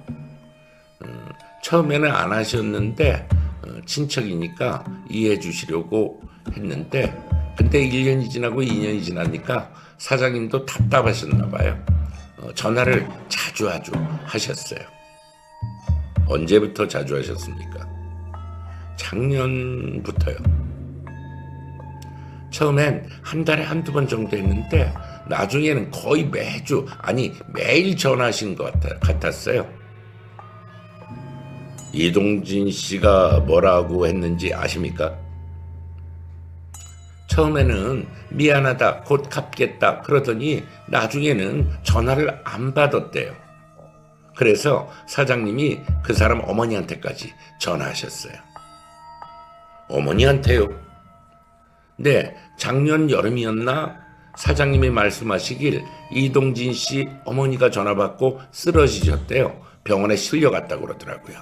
처음에는 안 하셨는데 친척이니까 이해해 주시려고 했는데, 근데 1년이 지나고 2년이 지나니까 사장님도 답답하셨나 봐요. 전화를 자주 하셨어요. 언제부터 자주 하셨습니까? 작년부터요. 처음엔 한 달에 한두 번 정도 했는데 나중에는 거의 매주, 아니 매일 전화하신 것 같았어요. 이동진 씨가 뭐라고 했는지 아십니까? 처음에는 미안하다, 곧 갚겠다 그러더니 나중에는 전화를 안 받았대요. 그래서 사장님이 그 사람 어머니한테까지 전화하셨어요. 어머니한테요? 네, 작년 여름이었나? 사장님이 말씀하시길 이동진 씨 어머니가 전화 받고 쓰러지셨대요. 병원에 실려갔다고 그러더라고요.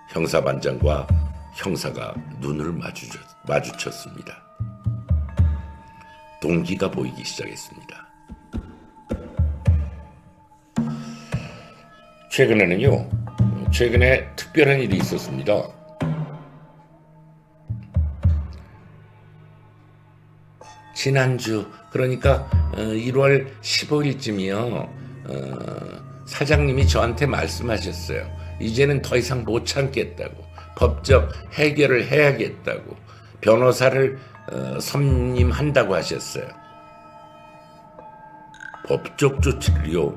형사반장과 형사가 눈을 마주쳤습니다. 동기가 보이기 시작했습니다. 최근에 특별한 일이 있었습니다. 지난주, 그러니까 1월 15일쯤이요. 사장님이 저한테 말씀하셨어요. 이제는 더 이상 못 참겠다고, 법적 해결을 해야겠다고, 변호사를 선임한다고 하셨어요. 법적 조치를요?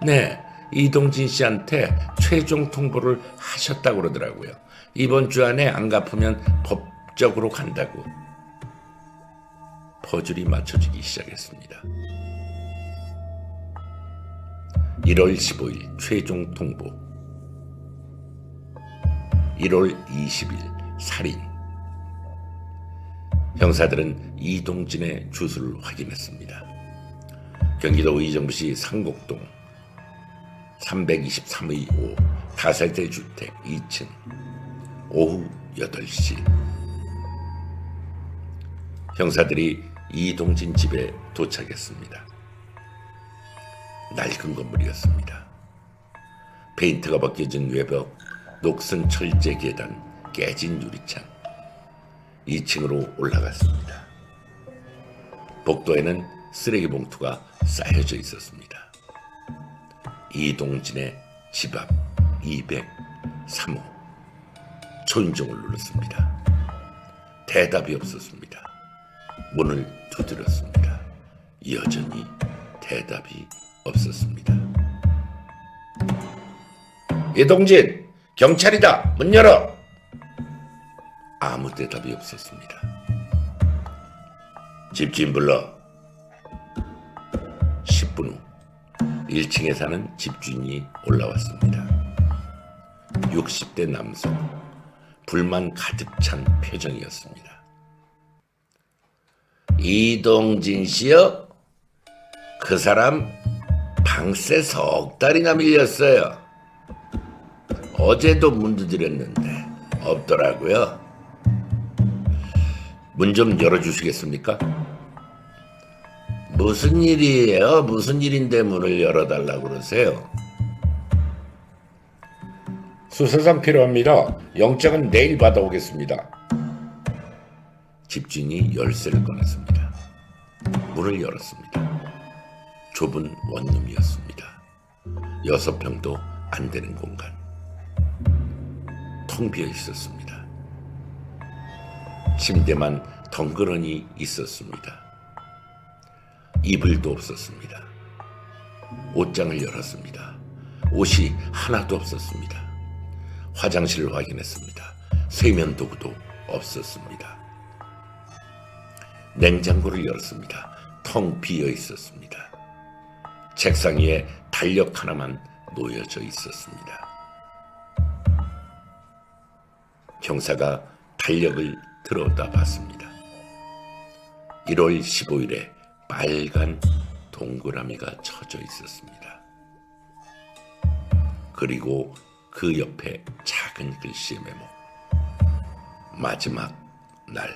네, 이동진 씨한테 최종 통보를 하셨다고 그러더라고요. 이번 주 안에 안 갚으면 법적으로 간다고. 퍼즐이 맞춰지기 시작했습니다. 1월 15일 최종 통보, 1월 20일 살인. 형사들은 이동진의 주소를 확인했습니다. 경기도 의정부시 상곡동 323의 5 다세대 주택 2층, 오후 8시. 형사들이 이동진 집에 도착했습니다. 낡은 건물이었습니다. 페인트가 벗겨진 외벽, 녹슨 철제 계단, 깨진 유리창. 2층으로 올라갔습니다. 복도에는 쓰레기 봉투가 쌓여져 있었습니다. 이동진의 집 앞 203호. 초인종을 눌렀습니다. 대답이 없었습니다. 문을 두드렸습니다. 여전히 대답이 없었습니다. 이동진, 경찰이다. 문 열어. 아무 대답이 없었습니다. 집주인 불러. 10분 후 1층에 사는 집주인이 올라왔습니다. 60대 남성, 불만 가득 찬 표정이었습니다. 이동진 씨요? 그 사람 방세 석 달이나 밀렸어요. 어제도 문 두드렸는데 없더라고요. 문 좀 열어주시겠습니까? 무슨 일이에요? 무슨 일인데 문을 열어달라고 그러세요? 수사상 필요합니다. 영장은 내일 받아오겠습니다. 집주인이 열쇠를 꺼냈습니다. 문을 열었습니다. 좁은 원룸이었습니다. 6평도 안 되는 공간. 텅 비어 있었습니다. 침대만 덩그러니 있었습니다. 이불도 없었습니다. 옷장을 열었습니다. 옷이 하나도 없었습니다. 화장실을 확인했습니다. 세면도구도 없었습니다. 냉장고를 열었습니다. 텅 비어 있었습니다. 책상 위에 달력 하나만 놓여져 있었습니다. 형사가 달력을 들어다 봤습니다. 1월 15일에 빨간 동그라미가 쳐져 있었습니다. 그리고 그 옆에 작은 글씨의 메모. 마지막 날.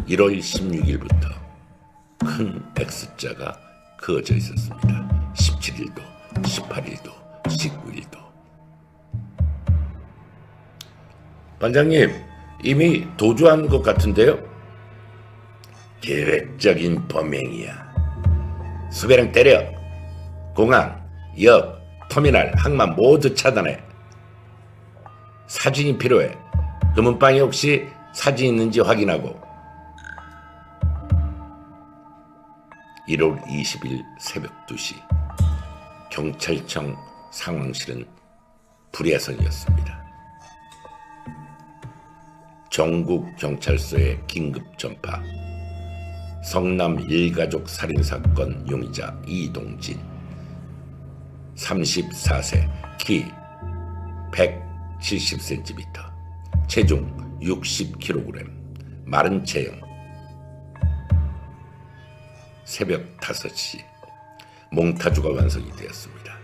(1월 16일부터) 큰 X자가 그어져 있었습니다. 17일도, 18일도, 19일도. 반장님, 이미 도주한 것 같은데요? 계획적인 범행이야. 수배령 때려. 공항, 역, 터미널, 항만 모두 차단해. 사진이 필요해. 금은방에 혹시 사진 있는지 확인하고. 1월 20일 새벽 2시 경찰청 상황실은 불예선이었습니다. 전국경찰서에 긴급 전파. 성남 일가족 살인사건 용의자 이동진 34세 키 170cm 체중 60kg 마른 체형. 새벽 5시 몽타주가 완성이 되었습니다.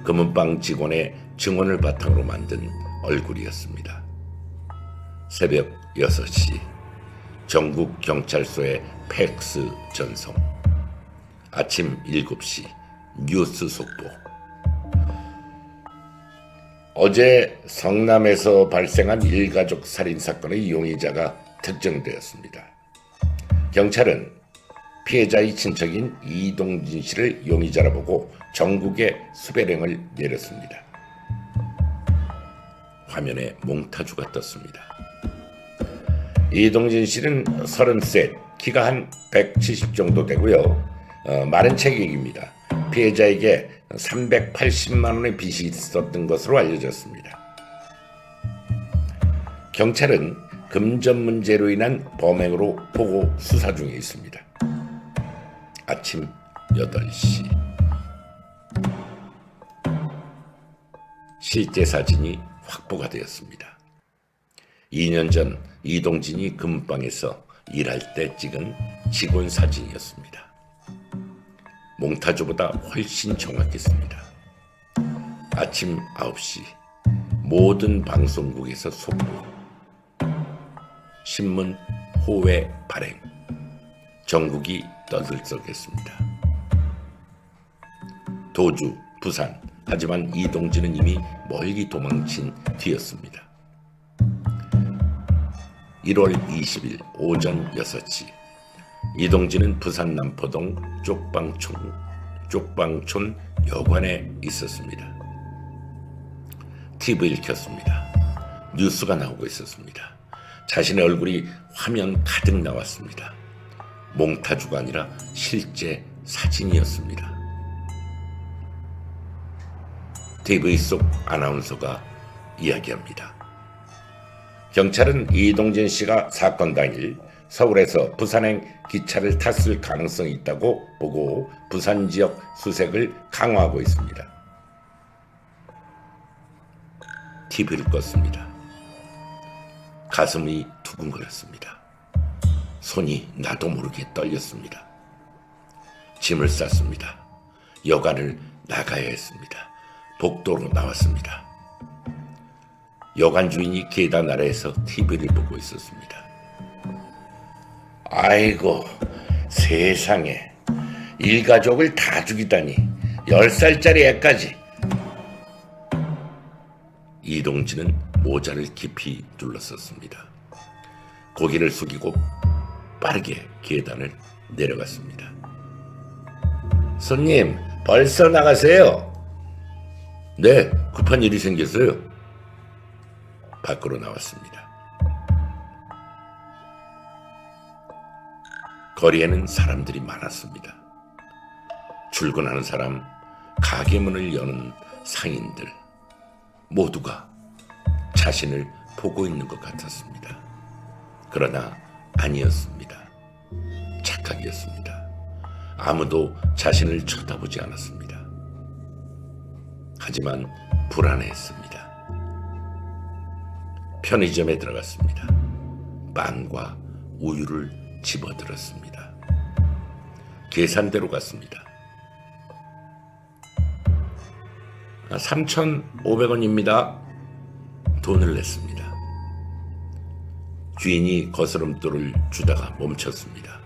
금은방 직원의 증언을 바탕으로 만든 얼굴이었습니다. 새벽 6시 전국경찰서의 팩스 전송. 아침 7시 뉴스 속보. 어제 성남에서 발생한 일가족 살인사건의 용의자가 특정되었습니다. 경찰은 피해자의 친척인 이동진 씨를 용의자라 보고 전국에 수배령을 내렸습니다. 화면에 몽타주가 떴습니다. 이동진 씨는 33, 키가 한 170 정도 되고요. 마른 체격입니다. 피해자에게 380만 원의 빚이 있었던 것으로 알려졌습니다. 경찰은 금전 문제로 인한 범행으로 보고 수사 중에 있습니다. 아침 8시 실제 사진이 확보가 되었습니다. 2년 전 이동진이 금방에서 일할 때 찍은 직원 사진이었습니다. 몽타주보다 훨씬 정확했습니다. 아침 9시 모든 방송국에서 속보. 신문 호외 발행. 전국이 떠들썩했습니다. 도주, 부산. 하지만 이동진은 이미 멀리 도망친 뒤였습니다. 1월 20일 오전 6시 이동진은 부산 남포동 쪽방촌 여관에 있었습니다. TV를 켰습니다. 뉴스가 나오고 있었습니다. 자신의 얼굴이 화면 가득 나왔습니다. 몽타주가 아니라 실제 사진이었습니다. TV 속 아나운서가 이야기합니다. 경찰은 이동진 씨가 사건 당일 서울에서 부산행 기차를 탔을 가능성이 있다고 보고 부산 지역 수색을 강화하고 있습니다. TV를 껐습니다. 가슴이 두근거렸습니다. 손이 나도 모르게 떨렸습니다. 짐을 쌌습니다. 여관을 나가야 했습니다. 복도로 나왔습니다. 여관 주인이 계단 아래에서 TV를 보고 있었습니다. 아이고, 세상에, 일가족을 다 죽이다니. 10살짜리 애까지. 이동진은 모자를 깊이 눌렀었습니다. 고개를 숙이고 빠르게 계단을 내려갔습니다. 손님, 벌써 나가세요. 네, 급한 일이 생겼어요. 밖으로 나왔습니다. 거리에는 사람들이 많았습니다. 출근하는 사람, 가게 문을 여는 상인들, 모두가 자신을 보고 있는 것 같았습니다. 그러나 아니었습니다. 착각이었습니다. 아무도 자신을 쳐다보지 않았습니다. 하지만 불안해했습니다. 편의점에 들어갔습니다. 빵과 우유를 집어들었습니다. 계산대로 갔습니다. 3,500원입니다. 돈을 냈습니다. 주인이 거스름돈을 주다가 멈췄습니다.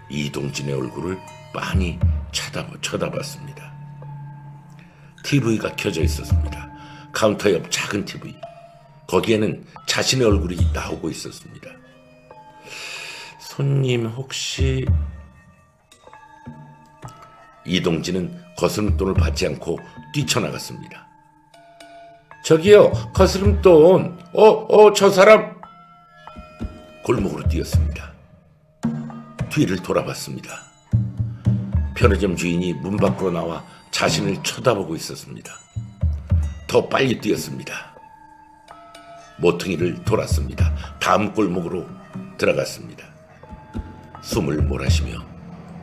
이동진의 얼굴을 빤히 쳐다봤습니다. TV가 켜져 있었습니다. 카운터 옆 작은 TV. 거기에는 자신의 얼굴이 나오고 있었습니다. 손님 혹시... 이동진은 거스름돈을 받지 않고 뛰쳐나갔습니다. 저기요, 거스름돈. 저 사람... 골목으로 뛰었습니다. 뒤를 돌아봤습니다. 편의점 주인이 문 밖으로 나와 자신을 쳐다보고 있었습니다. 더 빨리 뛰었습니다. 모퉁이를 돌았습니다. 다음 골목으로 들어갔습니다. 숨을 몰아쉬며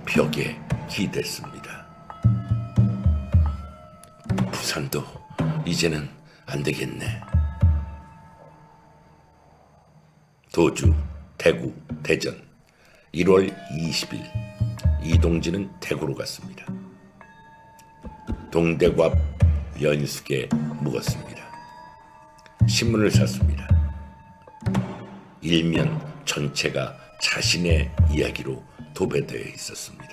벽에 기댔습니다. 부산도 이제는 안 되겠네. 도주, 대구, 대전 1월 20일 이동진은 대구로 갔습니다. 동대구 앞 연숙에 묵었습니다. 신문을 샀습니다. 일면 전체가 자신의 이야기로 도배되어 있었습니다.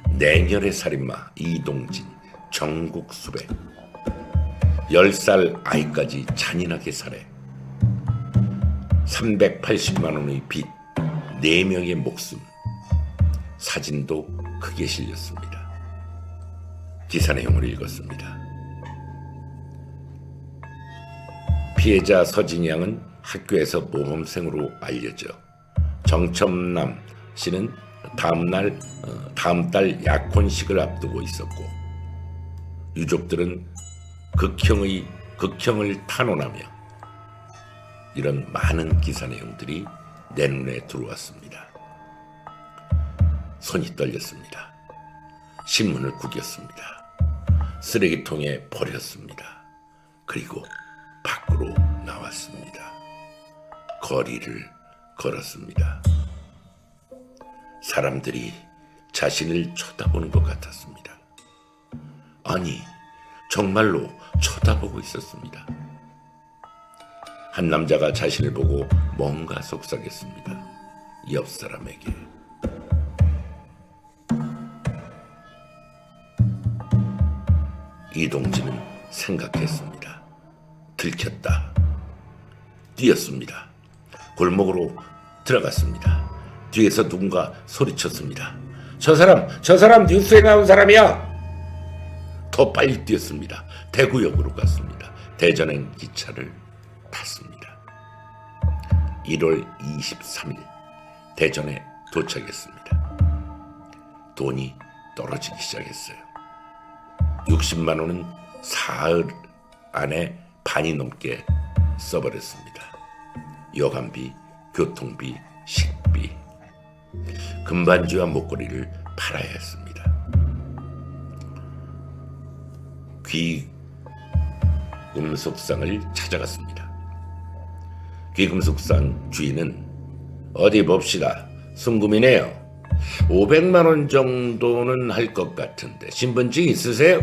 내년의 살인마 이동진 전국 수배, 10살 아이까지 잔인하게 살해, 380만 원의 빚, 4명의 목숨, 사진도 크게 실렸습니다. 기사 내용을 읽었습니다. 피해자 서진이 양은 학교에서 모범생으로 알려져 정첨남 씨는 다음 달 약혼식을 앞두고 있었고, 유족들은 극형을 탄원하며 이런 많은 기사 내용들이 내 눈에 들어왔습니다. 손이 떨렸습니다. 신문을 구겼습니다. 쓰레기통에 버렸습니다. 그리고 밖으로 나왔습니다. 거리를 걸었습니다. 사람들이 자신을 쳐다보는 것 같았습니다. 아니, 정말로 쳐다보고 있었습니다. 한 남자가 자신을 보고 뭔가 속삭였습니다. 옆 사람에게. 이동진은 생각했습니다. 들켰다. 뛰었습니다. 골목으로 들어갔습니다. 뒤에서 누군가 소리쳤습니다. 저 사람 뉴스에 나온 사람이야. 더 빨리 뛰었습니다. 대구역으로 갔습니다. 대전행 기차를 탔습니다. 1월 23일 대전에 도착했습니다. 돈이 떨어지기 시작했어요. 60만 원은 사흘 안에 반이 넘게 써버렸습니다. 여간비, 교통비, 식비, 금반지와 목걸이를 팔아야 했습니다. 귀금속상을 찾아갔습니다. 귀금속상 주인은 어디 봅시다. 순금이네요. 500만 원 정도는 할 것 같은데 신분증 있으세요?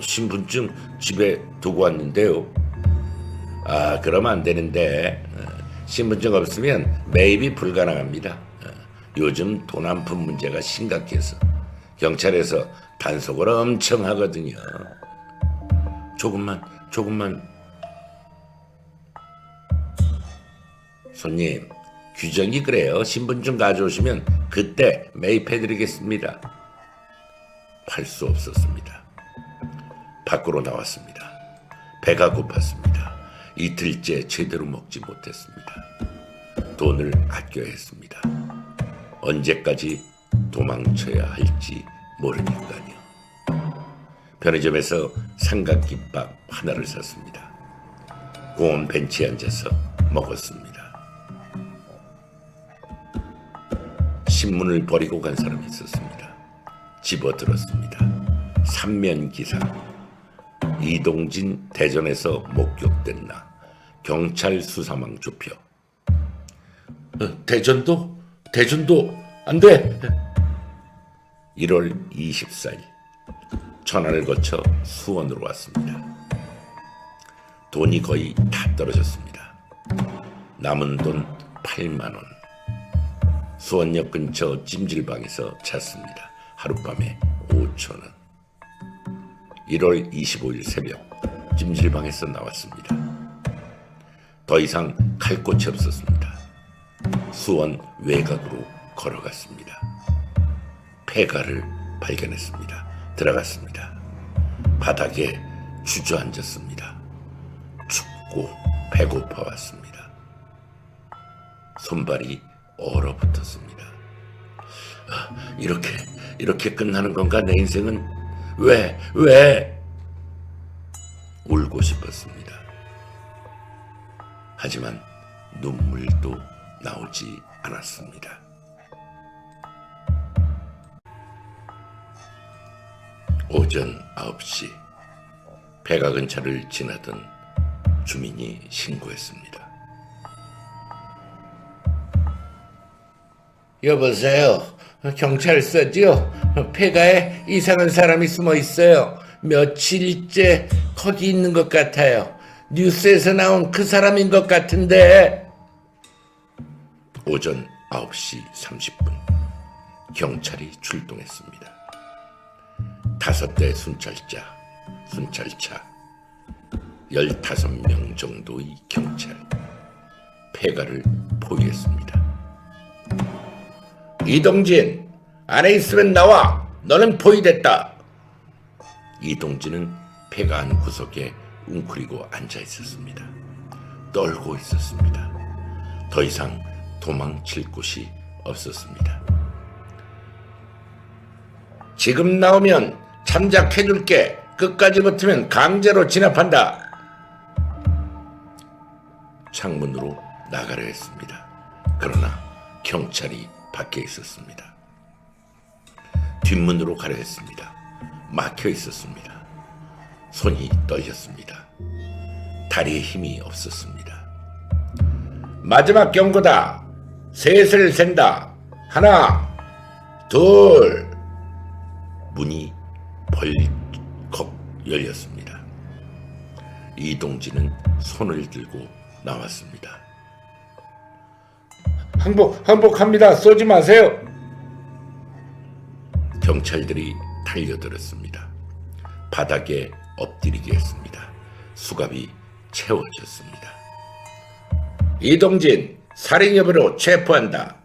신분증 집에 두고 왔는데요. 그럼 안 되는데 신분증 없으면 매입이 불가능합니다. 요즘 돈 한 푼 문제가 심각해서 경찰에서 단속을 엄청 하거든요. 조금만. 손님, 규정이 그래요. 신분증 가져오시면 그때 매입해드리겠습니다. 팔 수 없었습니다. 밖으로 나왔습니다. 배가 고팠습니다. 이틀째 제대로 먹지 못했습니다. 돈을 아껴야 했습니다. 언제까지 도망쳐야 할지 모르니까요. 편의점에서 삼각김밥 하나를 샀습니다. 공원 벤치에 앉아서 먹었습니다. 신문을 버리고 간 사람이 있었습니다. 집어들었습니다. 삼면기사. 이동진 대전에서 목격된 나. 경찰 수사망 좁혀. 대전도 안 돼. 1월 24일 천안을 거쳐 수원으로 왔습니다. 돈이 거의 다 떨어졌습니다. 남은 돈 8만 원. 수원역 근처 찜질방에서 잤습니다. 하룻밤에 5천 원. 1월 25일 새벽 찜질방에서 나왔습니다. 더 이상 갈 곳이 없었습니다. 수원 외곽으로 걸어갔습니다. 폐가를 발견했습니다. 들어갔습니다. 바닥에 주저앉았습니다. 춥고 배고파 왔습니다. 손발이 얼어붙었습니다. 이렇게 끝나는 건가? 내 인생은 왜? 울고 싶었습니다. 하지만 눈물도 나오지 않았습니다. 오전 9시 폐가 근처를 지나던 주민이 신고했습니다. 여보세요. 경찰서지요? 폐가에 이상한 사람이 숨어 있어요. 며칠째 거기 있는 것 같아요. 뉴스에서 나온 그 사람인 것 같은데. 오전 9시 30분 경찰이 출동했습니다. 5대 순찰차 15명 정도의 경찰 폐가를 포위했습니다. 이동진, 안에 있으면 나와. 너는 포위됐다. 이동진은 폐가 안 구석에 웅크리고 앉아 있었습니다. 떨고 있었습니다. 더 이상 도망칠 곳이 없었습니다. 지금 나오면 참작해줄게. 끝까지 붙으면 강제로 진압한다. 창문으로 나가려 했습니다. 그러나 경찰이 밖에 있었습니다. 뒷문으로 가려 했습니다. 막혀 있었습니다. 손이 떨렸습니다. 다리에 힘이 없었습니다. 마지막 경고다. 셋을 센다. 하나, 둘. 문이 벌컥 열렸습니다. 이동진은 손을 들고 나왔습니다. 항복합니다. 쏘지 마세요. 경찰들이 달려들었습니다. 바닥에 엎드리게 했습니다. 수갑이 채워졌습니다. 이동진, 살인 여부로 체포한다.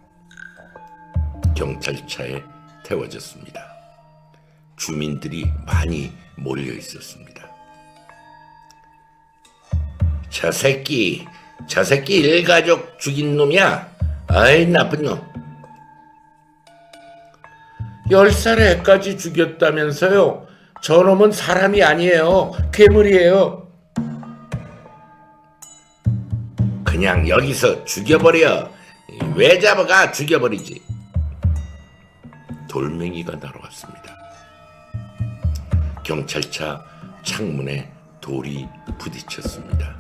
경찰차에 태워졌습니다. 주민들이 많이 몰려 있었습니다. 저 새끼 일가족 죽인 놈이야. 아이, 나쁜 놈. 10살의 애까지 죽였다면서요. 저놈은 사람이 아니에요. 괴물이에요. 그냥 여기서 죽여버려. 왜 잡아가? 죽여버리지. 돌멩이가 날아왔습니다. 경찰차 창문에 돌이 부딪혔습니다.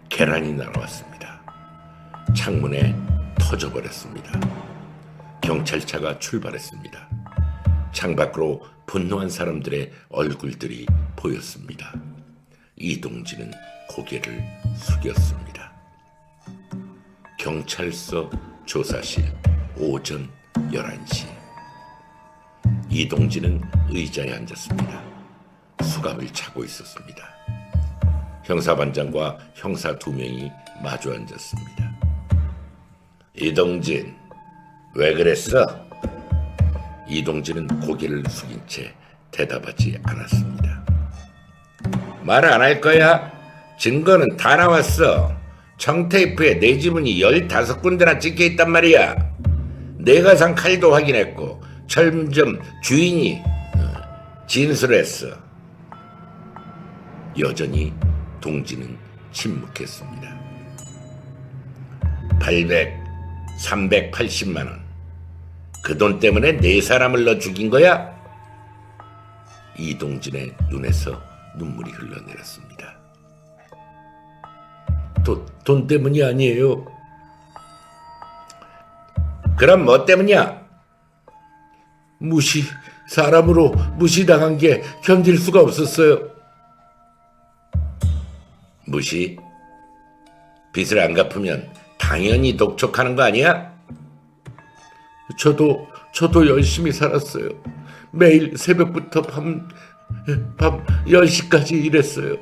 계란이 날아왔습니다. 창문에 터져버렸습니다. 경찰차가 출발했습니다. 창밖으로 분노한 사람들의 얼굴들이 보였습니다. 이동진은 고개를 숙였습니다. 경찰서 조사실 오전 11시. 이동진은 의자에 앉았습니다. 수갑을 차고 있었습니다. 형사반장과 형사 2명이 마주 앉았습니다. 이동진, 왜 그랬어? 이동진은 고개를 숙인 채 대답하지 않았습니다. 말 안 할 거야? 증거는 다 나왔어. 청테이프에 내 지문이 15군데나 찍혀있단 말이야. 내가 산 칼도 확인했고 철문점 주인이 진술했어. 여전히 동진은 침묵했습니다. 380만 원. 그 돈 때문에 네 사람을 너 죽인 거야? 이동진의 눈에서 눈물이 흘러내렸습니다. 돈 때문이 아니에요. 그럼 뭐 때문이야? 사람으로 무시당한 게 견딜 수가 없었어요. 무시? 빚을 안 갚으면 당연히 독촉하는 거 아니야? 저도 열심히 살았어요. 매일 새벽부터 밤 10시까지 일했어요.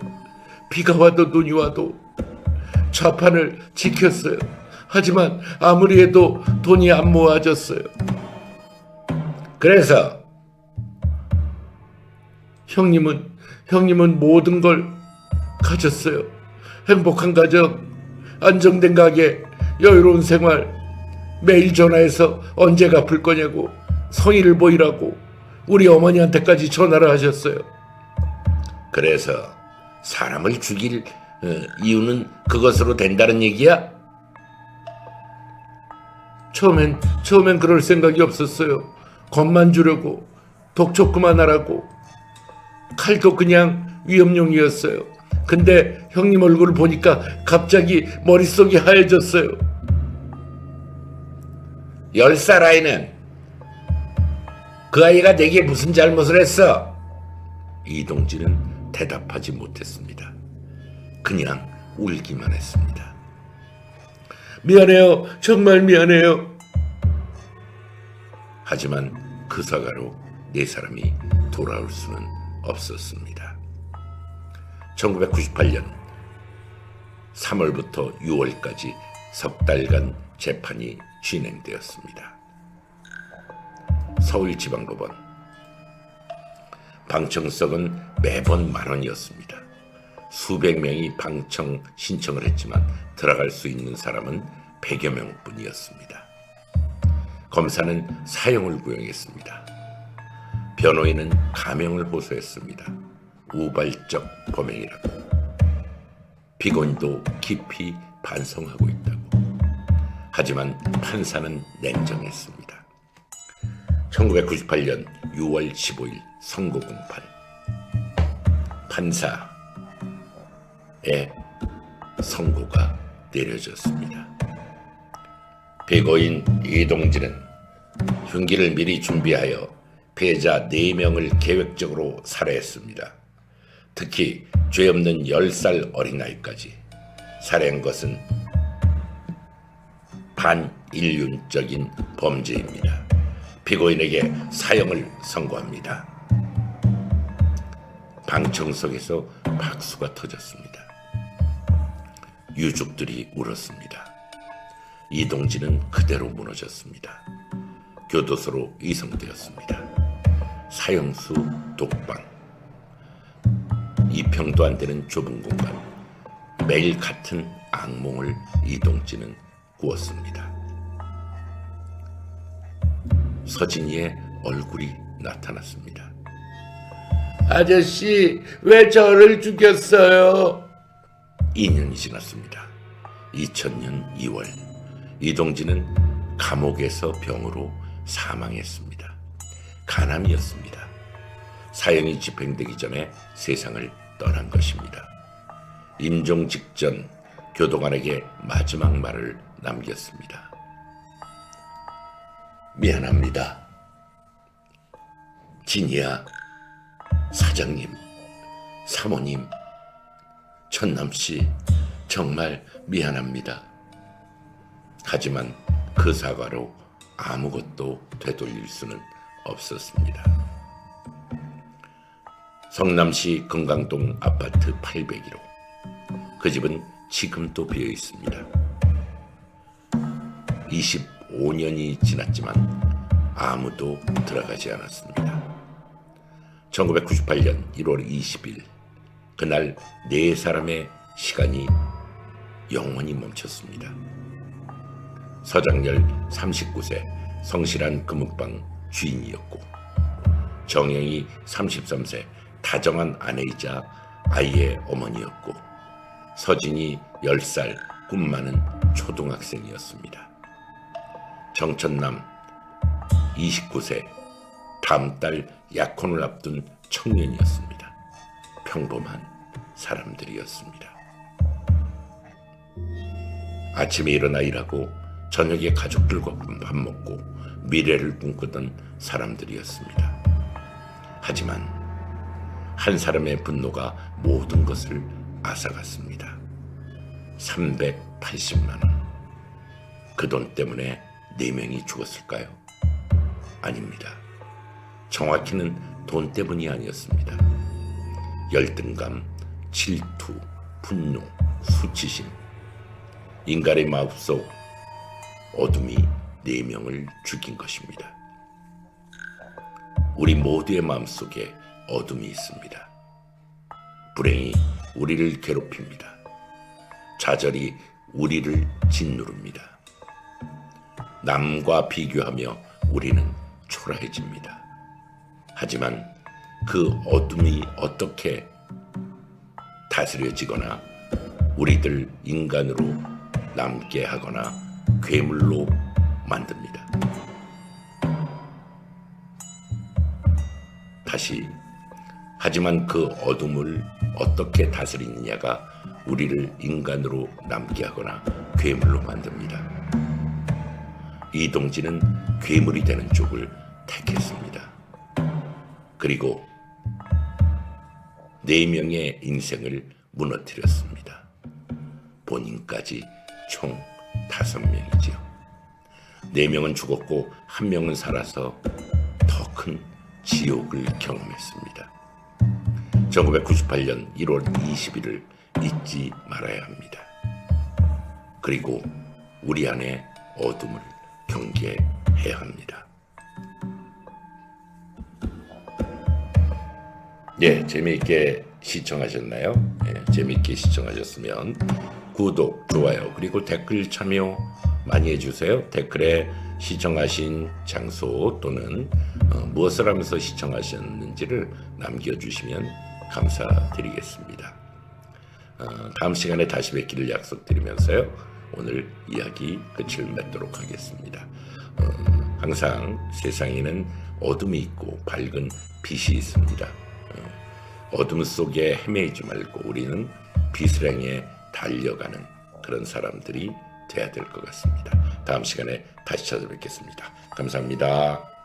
비가 와도 눈이 와도 좌판을 지켰어요. 하지만 아무리 해도 돈이 안 모아졌어요. 그래서 형님은 모든 걸 가졌어요. 행복한 가정, 안정된 가게, 여유로운 생활, 매일 전화해서 언제 갚을 거냐고, 성의를 보이라고 우리 어머니한테까지 전화를 하셨어요. 그래서 사람을 죽일 이유는 그것으로 된다는 얘기야? 처음엔 그럴 생각이 없었어요. 겁만 주려고, 독촉 그만하라고. 칼도 그냥 위험용이었어요. 근데 형님 얼굴을 보니까 갑자기 머릿속이 하얘졌어요. 10살 아이는 그 아이가 내게 무슨 잘못을 했어? 이동진은 대답하지 못했습니다. 그냥 울기만 했습니다. 미안해요. 정말 미안해요. 하지만 그 사과로 네 사람이 돌아올 수는 없었습니다. 1998년 3월부터 6월까지 석 달간 재판이 진행되었습니다. 서울지방법원. 방청석은 매번 10,000원이었습니다. 수백 명이 방청 신청을 했지만 들어갈 수 있는 사람은 100여 명뿐이었습니다. 검사는 사형을 구형했습니다. 변호인은 가명을 호소했습니다. 우발적 범행이라고. 피고인도 깊이 반성하고 있다고. 하지만 판사는 냉정했습니다. 1998년 6월 15일 선고 공판. 판사의 선고가 내려졌습니다. 피고인 이동진은 흉기를 미리 준비하여 피해자 4명을 계획적으로 살해했습니다. 특히 죄 없는 10살 어린아이까지 살해한 것은 반인륜적인 범죄입니다. 피고인에게 사형을 선고합니다. 방청석에서 박수가 터졌습니다. 유족들이 울었습니다. 이동진은 그대로 무너졌습니다. 교도소로 이송되었습니다. 사형수 독방. 2평도 안 되는 좁은 공간. 매일 같은 악몽을 이동진은 꾸었습니다. 서진이의 얼굴이 나타났습니다. 아저씨, 왜 저를 죽였어요? 2년이 지났습니다. 2000년 2월 이동진은 감옥에서 병으로 사망했습니다. 간암이었습니다. 사형이 집행되기 전에 세상을 떠난 것입니다. 임종 직전 교도관에게 마지막 말을 남겼습니다. 미안합니다. 진이야, 사장님, 사모님, 천남씨, 정말 미안합니다. 하지만 그 사과로 아무것도 되돌릴 수는 없었습니다. 성남시 금강동 아파트 801호. 그 집은 지금도 비어 있습니다. 25년이 지났지만 아무도 들어가지 않았습니다. 1998년 1월 20일 그날 네 사람의 시간이 영원히 멈췄습니다. 서장열 39세 성실한 금은방 주인이었고, 정영이 33세 다정한 아내이자 아이의 어머니였고, 서진이 10살 꿈 많은 초등학생이었습니다. 정천남 29세 다음 달 약혼을 앞둔 청년이었습니다. 평범한 사람들이었습니다. 아침에 일어나 일하고 저녁에 가족들과 밥 먹고 미래를 꿈꾸던 사람들이었습니다. 하지만 한 사람의 분노가 모든 것을 앗아갔습니다. 380만 원. 그 돈 때문에 4명이 죽었을까요? 아닙니다. 정확히는 돈 때문이 아니었습니다. 열등감, 질투, 분노, 수치심, 인간의 마음속 어둠이 4명을 죽인 것입니다. 우리 모두의 마음속에 어둠이 있습니다. 불행이 우리를 괴롭힙니다. 좌절이 우리를 짓누릅니다. 남과 비교하며 우리는 초라해집니다. 하지만 그 어둠이 어떻게 다스려지거나 우리들 인간으로 남게 하거나 괴물로 만듭니다. 하지만 그 어둠을 어떻게 다스리느냐가 우리를 인간으로 남게 하거나 괴물로 만듭니다. 이동진은 괴물이 되는 쪽을 택했습니다. 그리고 4명의 인생을 무너뜨렸습니다. 본인까지 총 5명이지요. 4명은 죽었고 1명은 살아서 더 큰 지옥을 경험했습니다. 1998년 1월 20일을 잊지 말아야 합니다. 그리고 우리 안에 어둠을 경계해야 합니다. 예, 재미있게 시청하셨나요? 예, 재미있게 시청하셨으면 구독, 좋아요, 그리고 댓글 참여 많이 해주세요. 댓글에 시청하신 장소 또는 무엇을 하면서 시청하셨는지를 남겨주시면 감사드리겠습니다. 다음 시간에 다시 뵙기를 약속드리면서요, 오늘 이야기 끝을 맺도록 하겠습니다. 항상 세상에는 어둠이 있고 밝은 빛이 있습니다. 어둠 속에 헤매이지 말고 우리는 빛을 향해 달려가는 그런 사람들이 돼야 될 것 같습니다. 다음 시간에 다시 찾아뵙겠습니다. 감사합니다.